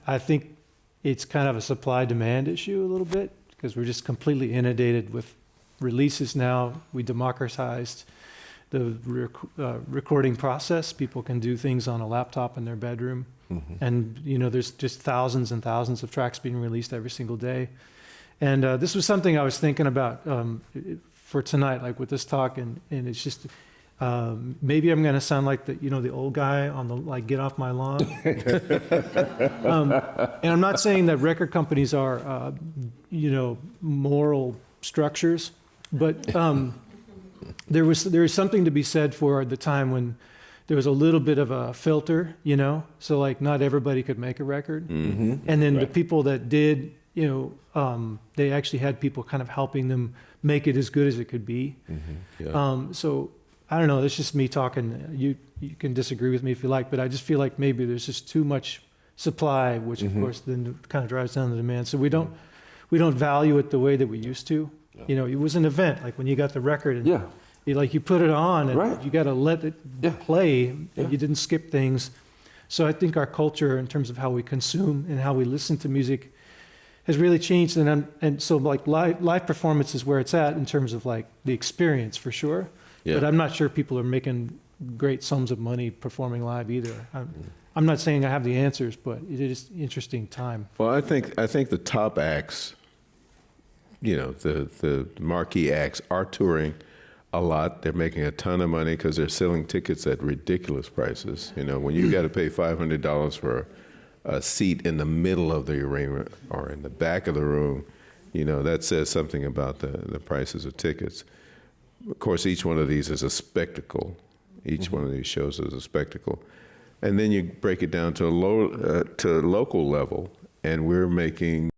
I think it's kind of a supply-demand issue a little bit, because we're just completely inundated with releases now. We democratized the recording process. People can do things on a laptop in their bedroom. And, you know, there's just thousands and thousands of tracks being released every single day. And this was something I was thinking about for tonight, like with this talk, and it's just, maybe I'm going to sound like the old guy on the, like, get off my lawn. And I'm not saying that record companies are, moral structures, but there is something to be said for the time when there was a little bit of a filter, you know, so like not everybody could make a record. And then the people that did, they actually had people kind of helping them make it as good as it could be. So I don't know, that's just me talking. You can disagree with me if you like, but I just feel like maybe there's just too much supply, which of course then kind of drives down the demand. So we don't value it the way that we used to. You know, it was an event, like when you got the record and you put it on and you got to let it play. And you didn't skip things. So I think our culture in terms of how we consume and how we listen to music has really changed. And so like live performance is where it's at in terms of like the experience for sure. But I'm not sure people are making great sums of money performing live either. I'm not saying I have the answers, but it is an interesting time. Well, I think the top acts, the marquee acts are touring a lot. They're making a ton of money because they're selling tickets at ridiculous prices. You know, when you got to pay $500 for a seat in the middle of the arena or in the back of the room, that says something about the prices of tickets. Of course, each one of these is a spectacle. Each one of these shows is a spectacle. And then you break it down to local level, and we're making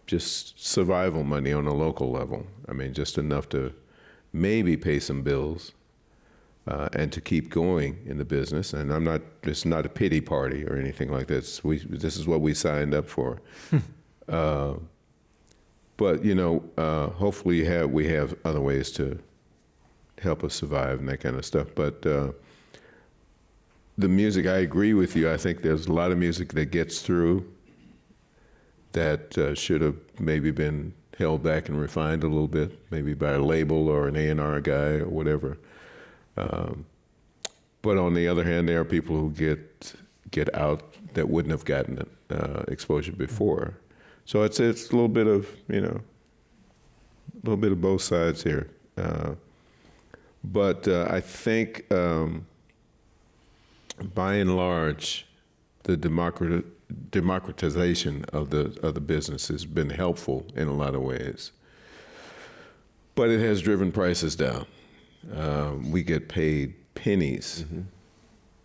just survival money on a local level. I mean, just enough to maybe pay some bills and to keep going in the business. And it's not a pity party or anything like this. This is what we signed up for. But, hopefully we have other ways to help us survive and that kind of stuff. But the music, I agree with you. I think there's a lot of music that gets through that should have maybe been held back and refined a little bit, maybe by a label or an A&R guy or whatever. But on the other hand, there are people who get out that wouldn't have gotten exposure before. So it's a little bit of, a little bit of both sides here. But I think, by and large, the democratization of the business has been helpful in a lot of ways. But it has driven prices down. We get paid pennies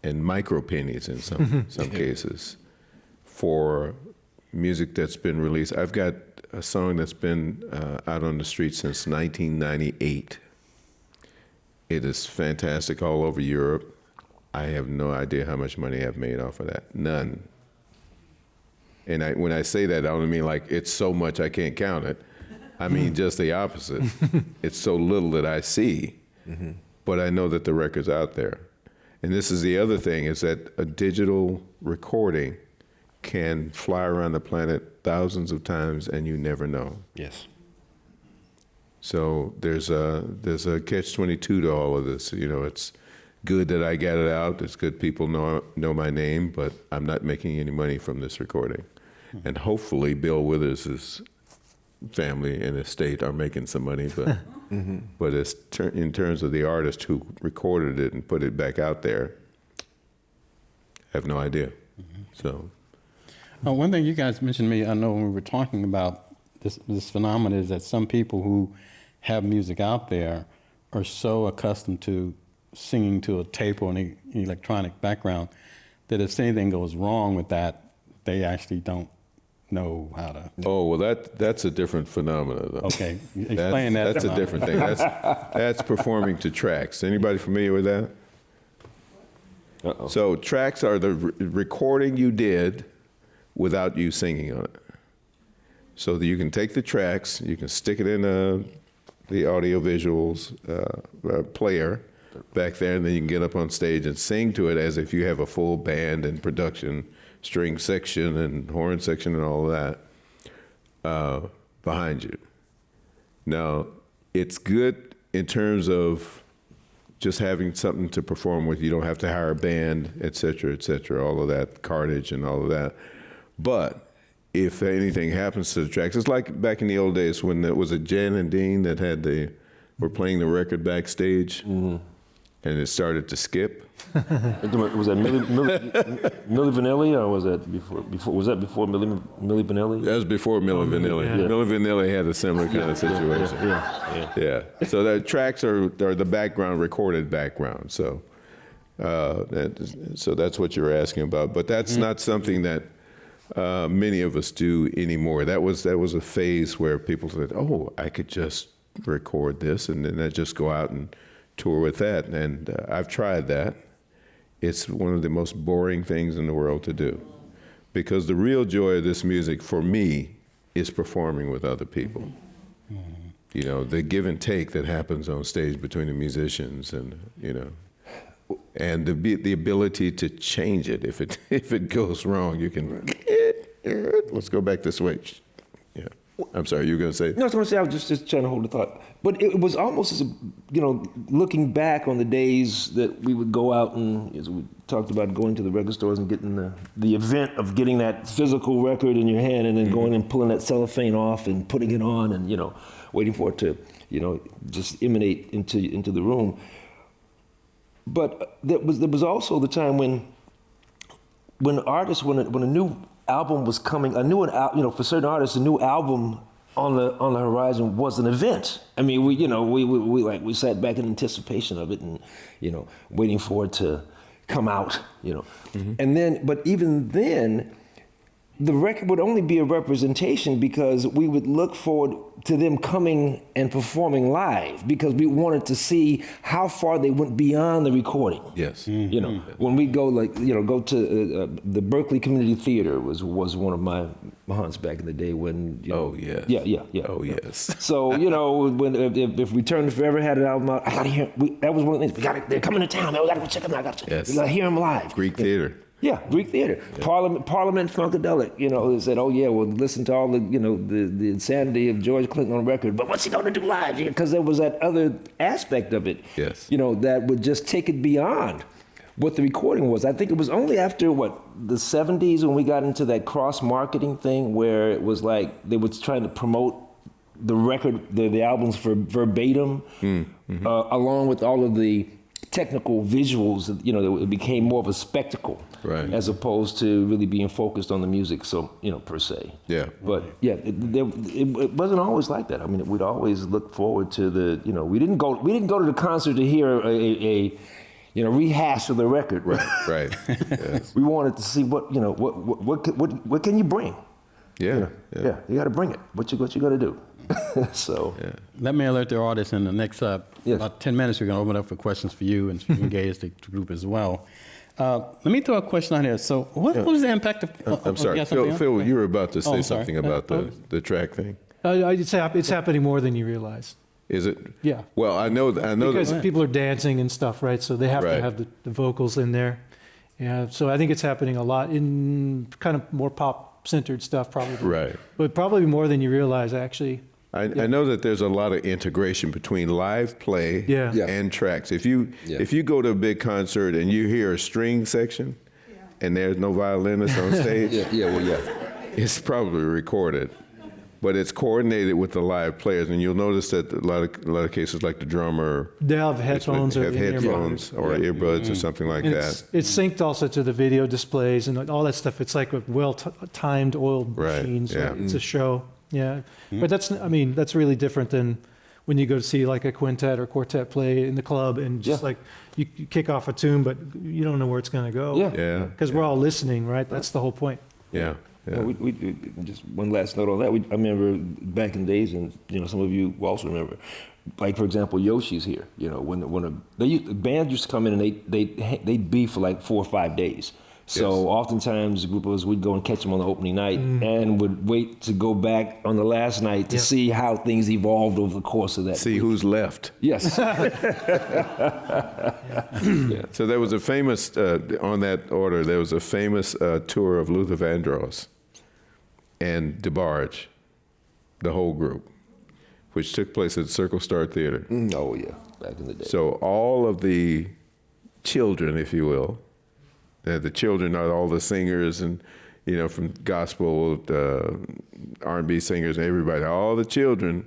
and micro pennies in some cases for music that's been released. I've got a song that's been out on the street since 1998. It is fantastic all over Europe. I have no idea how much money I've made off of that. None. And when I say that, I don't mean like it's so much I can't count it. I mean just the opposite. It's so little that I see, but I know that the record's out there. And this is the other thing, is that a digital recording can fly around the planet thousands of times and you never know. Yes. So there's a catch-22 to all of this. It's good that I got it out. It's good people know my name, but I'm not making any money from this recording. And hopefully Bill Withers' family and estate are making some money, but but in terms of the artist who recorded it and put it back out there, I have no idea. So one thing you guys mentioned to me, I know when we were talking about this phenomenon, is that some people who have music out there are so accustomed to singing to a tape or an electronic background that if anything goes wrong with that, they actually don't know how to. Oh, well, that's a different phenomenon, though. Okay, explain that. That's a different thing. That's performing to tracks. Anybody familiar with that? Uh-oh. So tracks are the recording you did without you singing on it. So that you can take the tracks, you can stick it in the audio visuals player back there, and then you can get up on stage and sing to it as if you have a full band and production, string section and horn section and all of that behind you. Now, it's good in terms of just having something to perform with. You don't have to hire a band, et cetera, all of that, cartage and all of that. But if anything happens to the tracks, it's like back in the old days when it was a Jan and Dean that were playing the record backstage, and it started to skip. Was that Milli Vanilli, or was that before? Was that before Milli Vanilli? That was before Milli Vanilli. Yeah. Milli Vanilli had a similar kind of situation. Yeah. So the tracks are the background, recorded background. So that's what you're asking about. But that's not something that many of us do anymore. That was a phase where people said, "Oh, I could just record this and then I just go out and tour with that." And I've tried that. It's one of the most boring things in the world to do, because the real joy of this music for me is performing with other people. The give and take that happens on stage between the musicians, and and the ability to change it. If it goes wrong, you can let's go back this way. Yeah. I'm sorry, you were going to say? No, I was going to say, I was just trying to hold the thought. But it was almost as looking back on the days that we would go out and, as we talked about, going to the record stores and getting the event of getting that physical record in your hand and then going and pulling that cellophane off and putting it on and, waiting for it to, just emanate into the room. But there was also the time when artists, when a new album was coming, for certain artists, a new album on the horizon was an event. I mean, we sat back in anticipation of it and, waiting for it to come out, And then, but even then, the record would only be a representation because we would look forward to them coming and performing live, because we wanted to see how far they went beyond the recording. Yes. When we go go to the Berkeley Community Theater was one of my haunts back in the day when. Oh yes. Yeah. Oh yes. So when if Return to Forever had an album out, I gotta hear. That was one of the things. They're coming to town. Man, we gotta go check them out. We gotta hear them live. Greek theater. Yeah, Greek theater. Parliament Funkadelic, they said, oh yeah, well listen to all the, the insanity of George Clinton on record, but what's he going to do live? Because there was that other aspect of it, Yes. that would just take it beyond what the recording was. I think it was only after, the 70s when we got into that cross-marketing thing where it was like they were trying to promote the record, the albums for verbatim, along with all of the technical visuals, it became more of a spectacle, Right. as opposed to really being focused on the music, so, per se. Yeah. But yeah, it wasn't always like that. I mean, we'd always look forward to we didn't go to the concert to hear a rehash of the record. Right. Yes. We wanted to see what can you bring? Yeah. Yeah, you got to bring it. What you got to do? So. Yeah. Let me alert the audience in the next Yes. about 10 minutes, we're going to open up for questions for you and engage the group as well. Let me throw a question out here. So what was the impact of... I'm sorry, you got something else? Phil, you were about to say I'm sorry. something about the track thing. I'd say it's happening more than you realize. Is it? Yeah. Well, I know Because that. people are dancing and stuff, right? So they have Right. to have the vocals in there. Yeah. So I think it's happening a lot in kind of more pop-centered stuff, probably. Right. But probably more than you realize, actually. I know that there's a lot of integration between live play Yeah. Yeah. and tracks. If you go to a big concert and you hear a string section and there's no violinist on stage, Yeah. it's probably recorded, but it's coordinated with the live players. And you'll notice that a lot of cases, like the drummer, They'll have headphones or have in-ear headphones or earbuds or something like And that. it's synced also to the video displays and all that stuff. It's like a well-timed oiled Right, machine. So yeah. it's a show. Yeah. But that's really different than when you go to see like a quintet or quartet play in the club and just Yeah. like you kick off a tune, but you don't know where it's going to go. Yeah. Yeah. Because we're all listening, right? That's the whole point. Yeah. Yeah. Well, we just one last note on that. I remember back in the days, and some of you will also remember, like for example, Yoshi's here. When the band used to come in and they'd be for like 4 or 5 days. So Yes. oftentimes a group of us would go and catch them on the opening night and would wait to go back on the last night to Yeah. see how things evolved over the course of that. See who's left. Yes. So there was a famous, on that order, there was a famous tour of Luther Vandross and DeBarge, the whole group, which took place at Circle Star Theater. Oh yeah, back in the day. So all of the children, if you will, the children are all the singers and, from gospel, R&B singers, everybody, all the children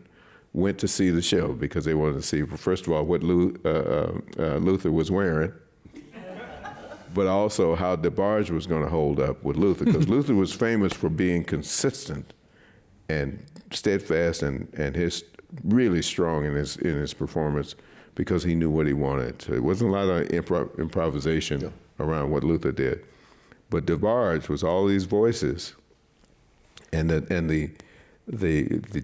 went to see the show because they wanted to see, first of all, what Luther was wearing, but also how DeBarge was going to hold up with Luther, because Luther was famous for being consistent and steadfast and his really strong in his performance because he knew what he wanted. So it wasn't a lot of improvisation around what Luther did, but DeBarge was all these voices, and the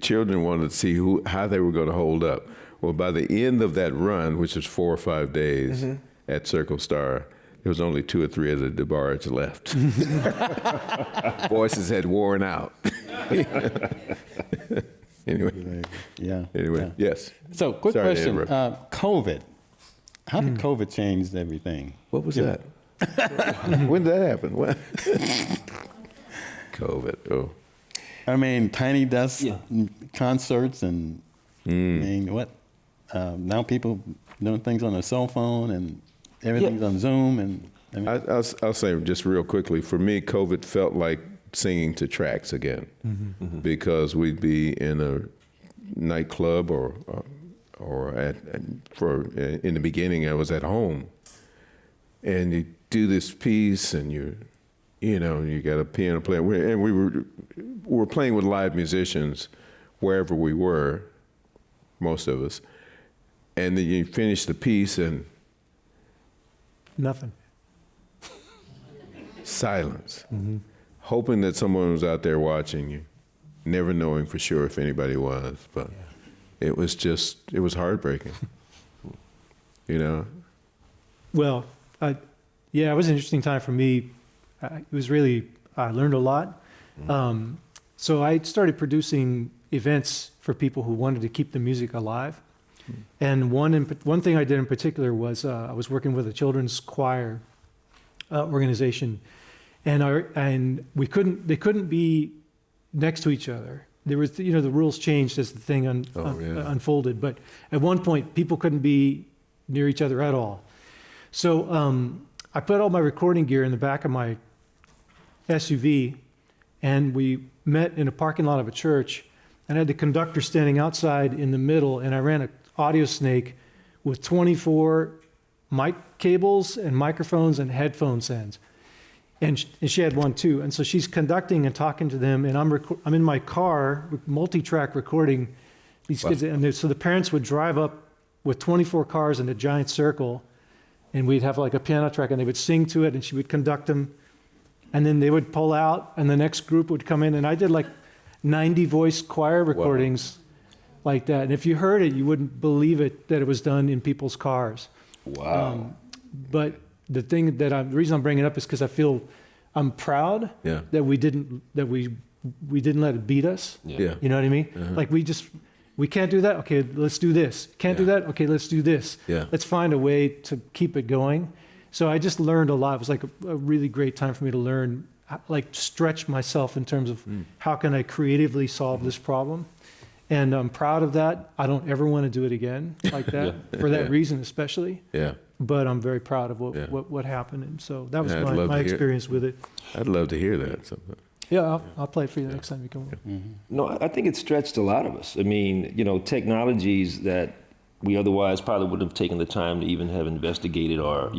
children wanted to see how they were going to hold up. Well, by the end of that run, which was 4 or 5 days at Circle Star, there was only 2 or 3 of the DeBarge left. Voices had worn out. Anyway, Yeah. yes. So, quick Sorry to question. interrupt. COVID. How did COVID change everything? What was that? When did that happen? What? COVID. Oh. I mean, tiny desk Yeah. concerts and I mean, what? Now people doing things on their cell phone and everything's on Zoom and I mean, I'll say just real quickly, for me, COVID felt like singing to tracks again, because we'd be in a nightclub or in the beginning I was at home, and you do this piece and you got a piano player, and we were playing with live musicians wherever we were, most of us, and then you finish the piece and Nothing. silence, hoping that someone was out there watching you, never knowing for sure if anybody was, but it was heartbreaking, Well, it was an interesting time for me. It was really, I learned a lot. So I started producing events for people who wanted to keep the music alive. And one thing I did in particular was I was working with a children's choir organization, and they couldn't be next to each other. There was, the rules changed as the thing unfolded, but at one point people couldn't be near each other at all. So I put all my recording gear in the back of my SUV, and we met in a parking lot of a church, and I had the conductor standing outside in the middle, and I ran an audio snake with 24 mic cables and microphones and headphone ends. And she had one too. And so she's conducting and talking to them, and I'm in my car, multi-track recording these kids. And so the parents would drive up with 24 cars in a giant circle, and we'd have like a piano track, and they would sing to it, and she would conduct them. And then they would pull out, and the next group would come in, and I did like 90 voice choir recordings like that. And if you heard it, you wouldn't believe it that it was done in people's cars. Wow. But the reason I'm bringing it up is because I feel I'm proud that we didn't let it beat us. Yeah. You know what I mean? Like we can't do that. Okay, let's do this. Can't do that. Okay, let's do this. Yeah. Let's find a way to keep it going. So I just learned a lot. It was like a really great time for me to learn, like stretch myself in terms of how can I creatively solve this problem. And I'm proud of that. I don't ever want to do it again like that for that reason, especially. Yeah. But I'm very proud of what happened. And so that was Yeah, I'd love my to hear it. experience with it. I'd love to hear that. Yeah, I'll play it for you next time you come over. No, I think it stretched a lot of us. I mean, technologies that we otherwise probably wouldn't have taken the time to even have investigated or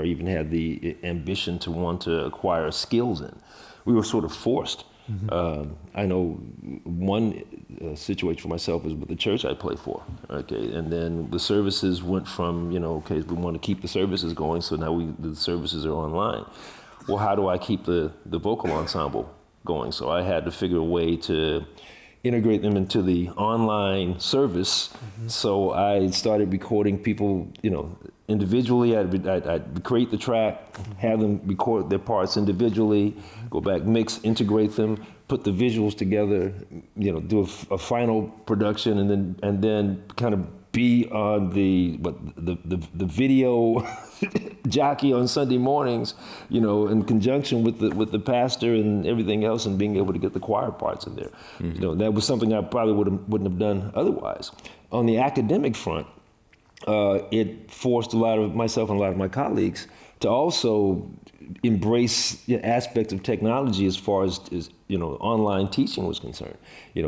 even had the ambition to want to acquire skills in. We were sort of forced. I know one situation for myself was with the church I play for. Okay, and then the services went from we want to keep the services going, so now the services are online. Well, how do I keep the vocal ensemble going? So I had to figure a way to integrate them into the online service. So I started recording people, individually. I'd create the track, have them record their parts individually, go back, mix, integrate them, put the visuals together, do a final production, and then kind of be on the video jockey on Sunday mornings, in conjunction with the pastor and everything else, and being able to get the choir parts in there. That was something I probably wouldn't have done otherwise. On the academic front, it forced a lot of myself and a lot of my colleagues to also embrace aspects of technology as far as online teaching was concerned.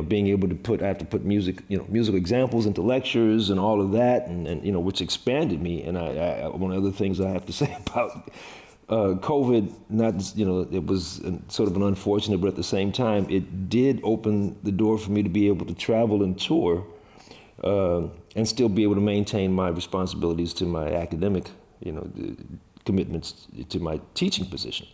Being able to I have to put musical examples into lectures and all of that, and which expanded me. And I one of the things I have to say about COVID, it was sort of an unfortunate, but at the same time, it did open the door for me to be able to travel and tour, and still be able to maintain my responsibilities to my academic, commitments to my teaching position.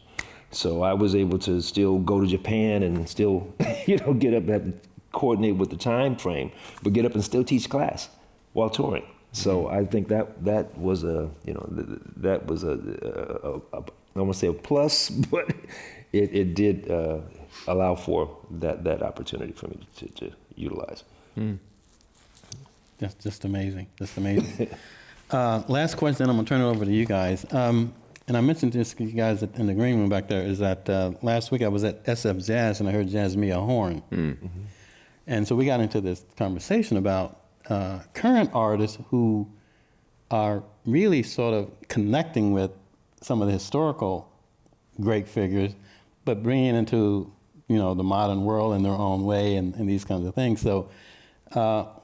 So I was able to still go to Japan and still, get up, have to coordinate with the time frame, but get up and still teach class while touring. So I think that was I don't want to say a plus, but it did allow for that opportunity for me to utilize. That's just amazing. Just amazing. Last question, I'm going to turn it over to you guys. And I mentioned this to you guys in the green room back there, is that last week I was at SF Jazz and I heard Jazzmeia Horn. And so we got into this conversation about current artists who are really sort of connecting with some of the historical great figures, but bringing it into, the modern world in their own way and these kinds of things. So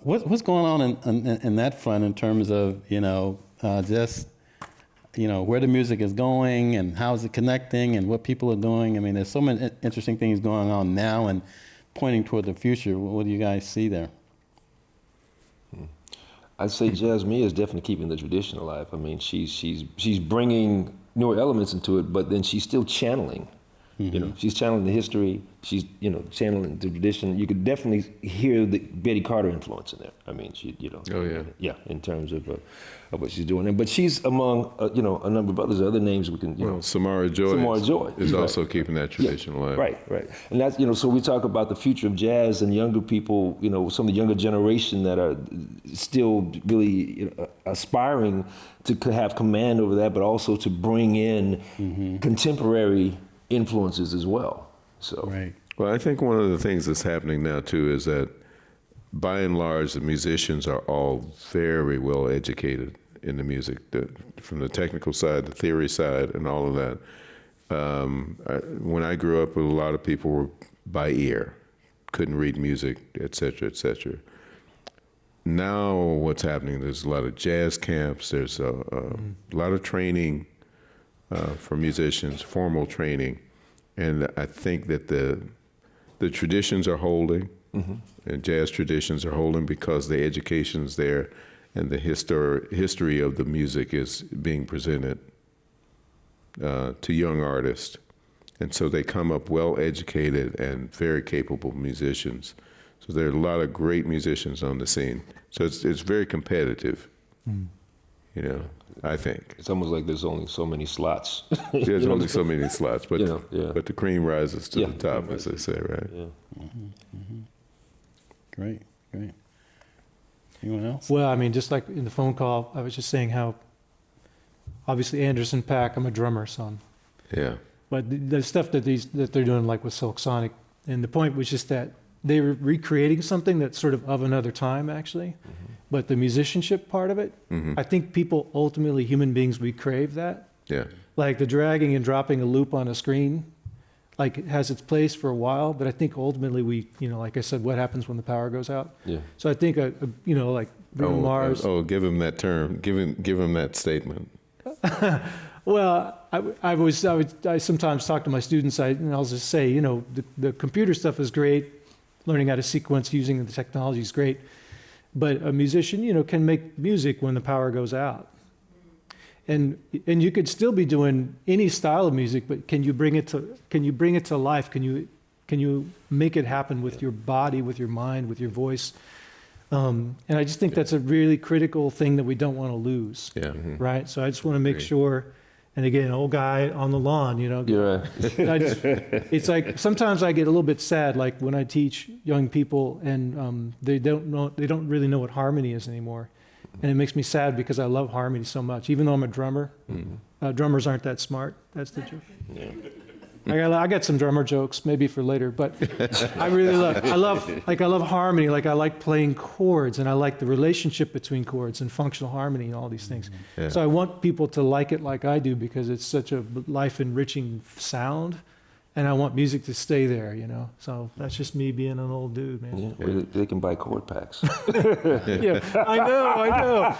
what's going on in that front in terms of, where the music is going and how is it connecting and what people are doing? I mean, there's so many interesting things going on now and pointing toward the future. What do you guys see there? I'd say Jazzmeia is definitely keeping the tradition alive. I mean, she's bringing newer elements into it, but then she's still channeling You know, she's channeling the history. She's, you know, channeling the tradition. You could definitely hear the Betty Carter influence in there. I mean, she, you know. Oh, yeah. Yeah, in terms of what she's doing. But she's among, you know, a number of others, other names we can, you know. Samara Joy. Samara Joy. is Right. also keeping that tradition alive. Right. And that's, you know, so we talk about the future of jazz and younger people, you know, some of the younger generation that are still really, you know, aspiring to have command over that, but also to bring in contemporary influences as well. So, Right. Well, I think one of the things that's happening now too is that by and large the musicians are all very well educated in the music, from the technical side, the theory side, and all of that. When I grew up, a lot of people were by ear, couldn't read music, et cetera, et cetera. Now what's happening, there's a lot of jazz camps, there's a lot of training for musicians, formal training, and I think that the traditions are holding, and jazz traditions are holding because the education's there and the history of the music is being presented to young artists. And so they come up well-educated and very capable musicians. So there are a lot of great musicians on the scene. So it's very competitive, you know, I think. it's almost like there's only so many slots. There's only so many slots, but, You know, yeah. but the cream rises to Yeah, the top, cream as they say, right? Yeah. Great. Anyone else? Well, I mean, just like in the phone call, I was just saying how, obviously Anderson .Paak, I'm a drummer, son. Yeah. But the stuff that they're doing, like with Silk Sonic, and the point was just that they were recreating something that's sort of another time, actually. But the musicianship part of it, I think people ultimately, human beings, we crave that. Yeah. Like the dragging and dropping a loop on a screen, like it has its place for a while, but I think ultimately we, you know, like I said, what happens when the power goes out? Yeah. So I think, you know, like Bruno Mars. Give him that term. Give him that statement. Well, I sometimes talk to my students, and I'll just say, you know, the computer stuff is great, learning how to sequence using the technology is great, but a musician, you know, can make music when the power goes out. And you could still be doing any style of music, but can you bring it to life? Can you make it happen with your body, with your mind, with your voice? And I just think that's a really critical thing that we don't want to lose. Yeah. Right? So I just want to make sure, and again, old guy on the lawn, you know. Yeah. It's like sometimes I get a little bit sad, like when I teach young people and they don't really know what harmony is anymore. And it makes me sad because I love harmony so much. Even though I'm a drummer, drummers aren't that smart. That's the joke. Yeah. I got some drummer jokes maybe for later, but I really love harmony. Like I like playing chords, and I like the relationship between chords and functional harmony and all these things. Yeah. So I want people to like it like I do because it's such a life-enriching sound, and I want music to stay there, you know. So that's just me being an old dude, man. Yeah. Or they can buy chord packs. Yeah, I know.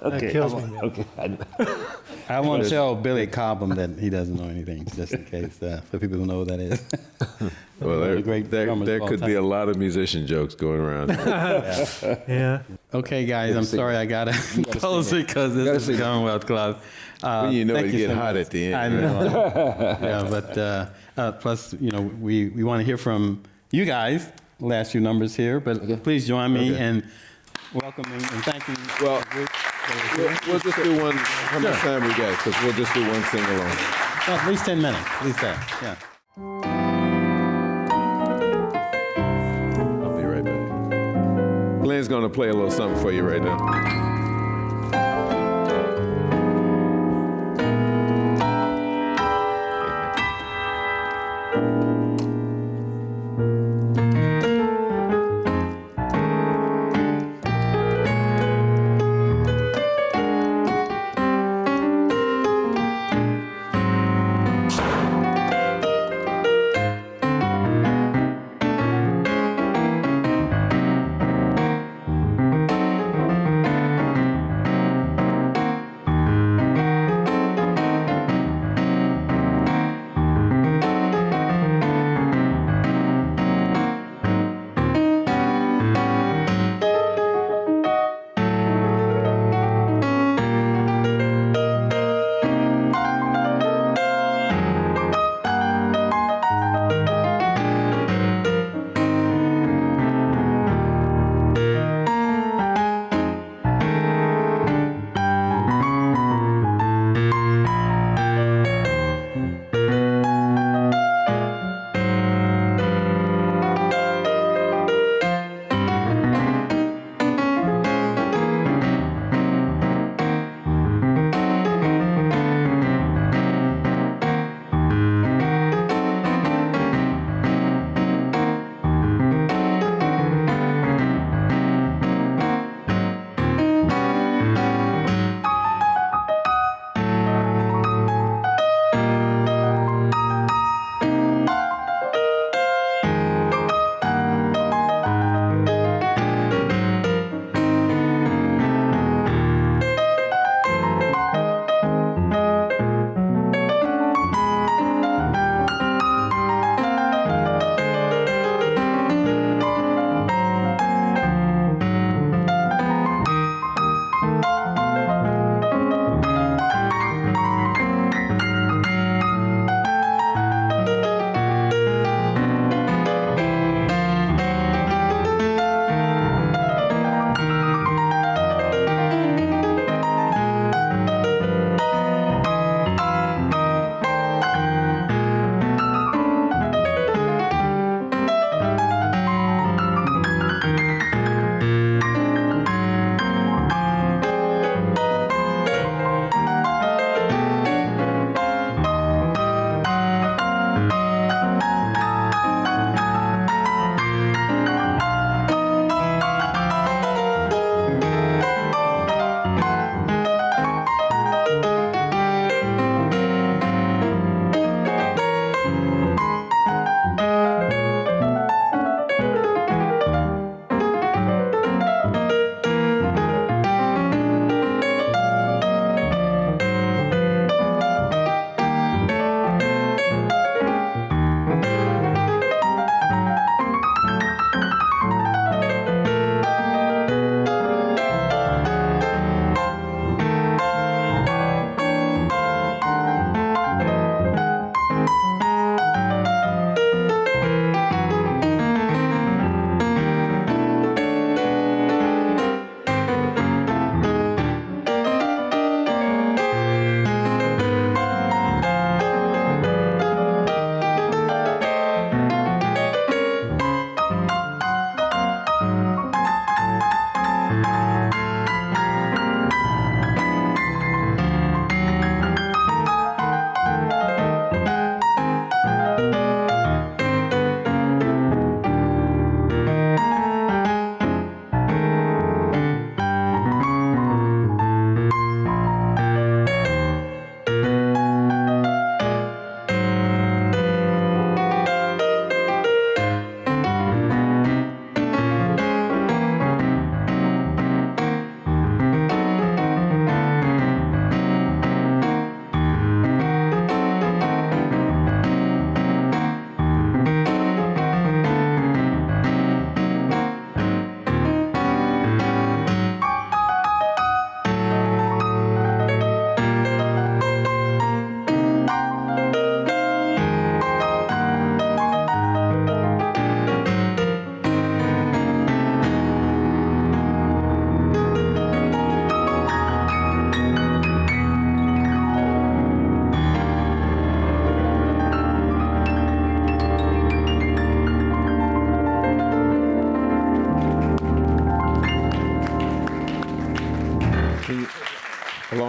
That kills me, man. Okay. I want to tell Billy Cobham that he doesn't know anything, just in case, for people who know what that is. Well, One of the great drummers there of all could be time. a lot of musician jokes going around. Yeah. Okay, guys, I'm sorry I got to close it because this is the Commonwealth Club. When you know thank it you get so hot much. at the end. I know. Yeah, but plus, you know, we want to hear from you guys, last few numbers here, but please join me in welcoming and thanking Well, the group. we'll just do one. How much time we got? Because we'll just do one sing along. Well, at least 10 minutes, at least that, yeah. I'll be right back. Glenn's gonna play a little something for you right now.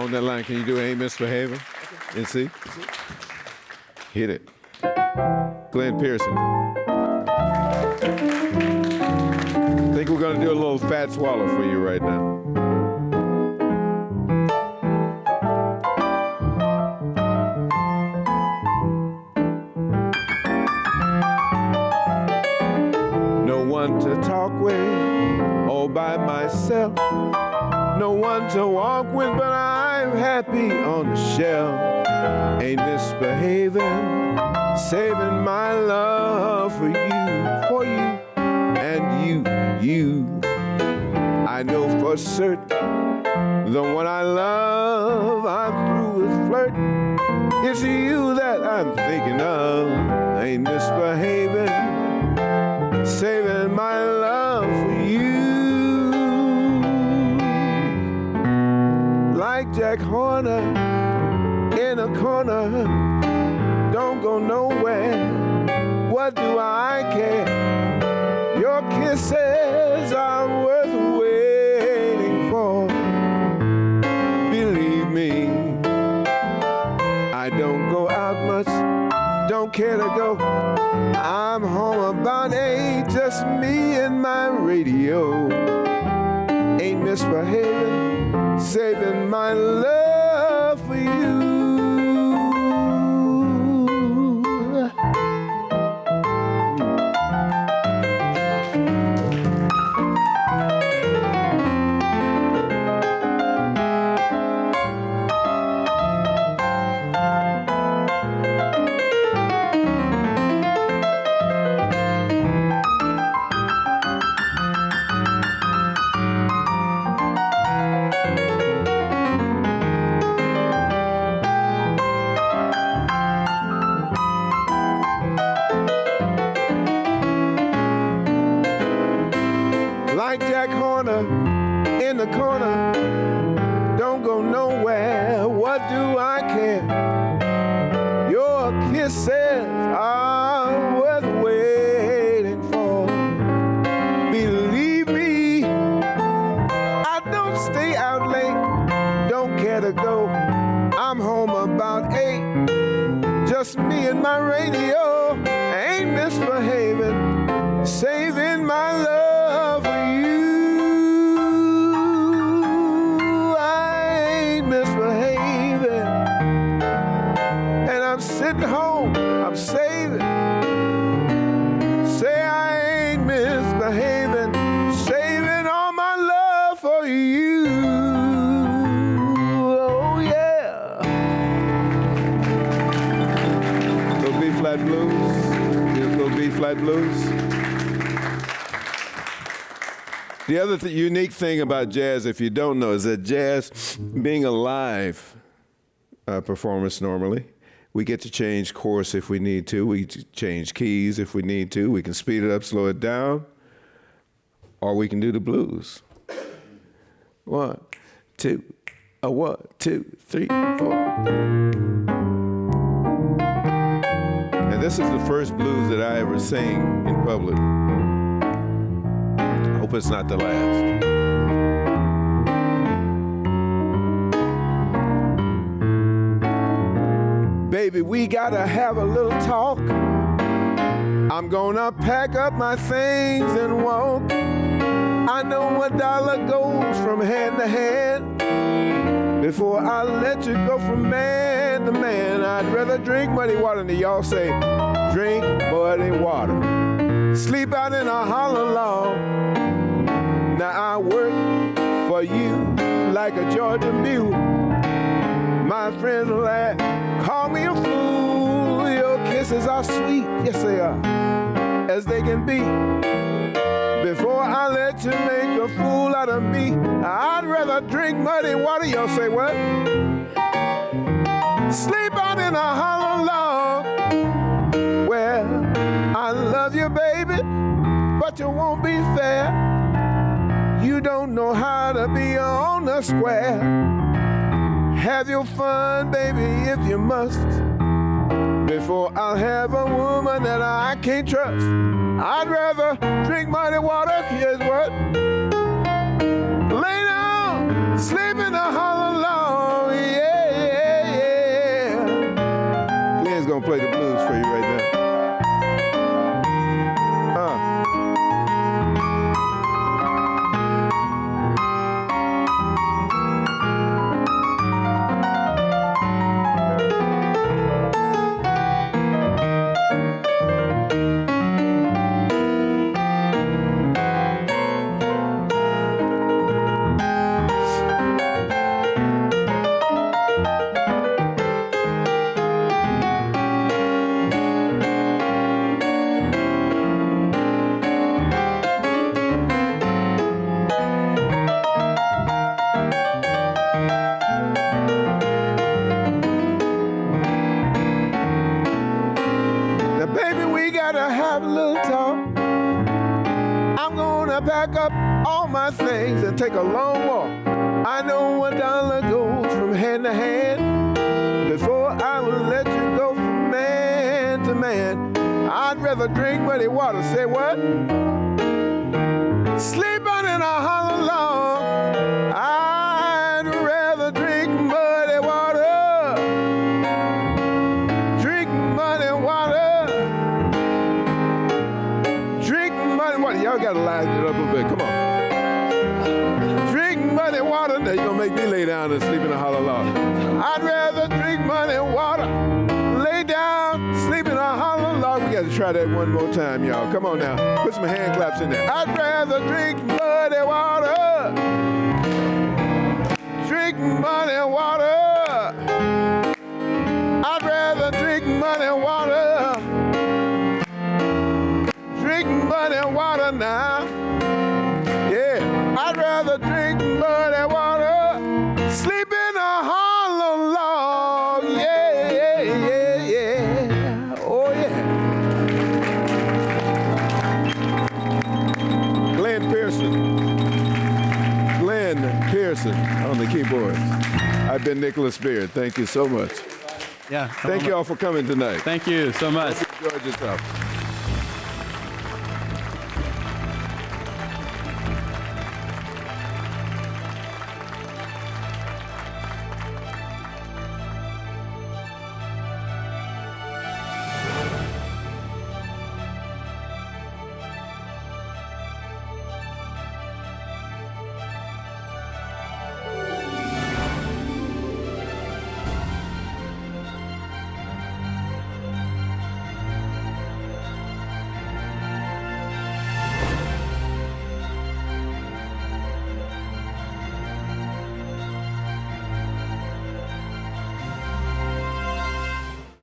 along that line. Can you do Ain't Misbehaving? And see? Hit it. Glenn Pearson. I think we're going to do a little fat swallow for you right now. No one to talk with, all by myself. No one to walk with, but I'm happy on the shelf. Ain't misbehaving, saving my love for you, and you. I know for certain, the one I love, I'm through with flirting. It's you that I'm thinking of. Ain't misbehaving, saving my love for you. Like Jack Horner in a corner, don't go nowhere. What do I care? Your kisses are worth waiting for. Believe me, I don't go out much, don't care to go. I'm home about 8, just me and my radio. Ain't misbehaving, saving my love for you. Like Jack Horner in the corner, don't go nowhere. What do I care? Your kisses are worth waiting for. Believe me, I don't stay out late, don't care to go. I'm home about 8, just me and my radio. Ain't misbehaving, saving my love for you. I ain't misbehaving, and I'm sitting home, I'm saving. Say I ain't misbehaving, saving all my love for you. Oh yeah. Little B-flat blues. Little B-flat blues. The other unique thing about jazz, if you don't know, is that jazz, being a live performance normally, we get to change course if we need to. We change keys if we need to. We can speed it up, slow it down, or we can do the blues. 1, 2, 1, 2, 3, 4. And this is the first blues that I ever sing in public. Hope it's not the last. Baby, we gotta have a little talk. I'm gonna pack up my things and walk. I know a dollar goes from hand to hand. Before I let you go from man to man, I'd rather drink muddy water than y'all say, drink muddy water. Sleep out in a hollow log. Now I work for you like a Georgia mule. My friends laugh, call me a fool. Your kisses are sweet, yes they are, as they can be. Before I let you make a fool out of me, I'd rather drink muddy water. Y'all say what? Sleep out in a hollow log. Well, I love you, baby, but you won't be fair. You don't know how to be on the square. Have your fun, baby, if you must. Before I'll have a woman that I can't trust, I'd rather drink muddy water. Here's what? Lay down, sleep in a hollow log. gonna play the blues for you right now. Now, baby, we gotta have a little talk. I'm gonna pack up all my things and take a long walk. I know $1 goes from hand to hand. Before I will let you go from man to man, I'd rather drink muddy water. Say what? Sleeping in a hollow log. I'd rather drink muddy water. Drink muddy water. Drink muddy water. Y'all gotta liven it up a little bit. Come on. Drink muddy water. Now you're gonna make me lay down and sleep in a hollow log. I'd rather drink muddy water. Lay down, sleep in a hollow log. We gotta try that one more time, y'all. Come on now. Put some hand claps in there. I'd rather drink muddy water. Drink muddy water. I'd rather drink muddy water. Drink muddy water now. Yeah, I'd rather drink muddy water. Sleep in a hollow log. Yeah, yeah, yeah, yeah. Oh, yeah. Glenn Pearson on the keyboards. I've been Nicholas Beard. Thank you so much. Yeah. Thank you all for coming tonight. Thank you so much. Enjoyed yourself.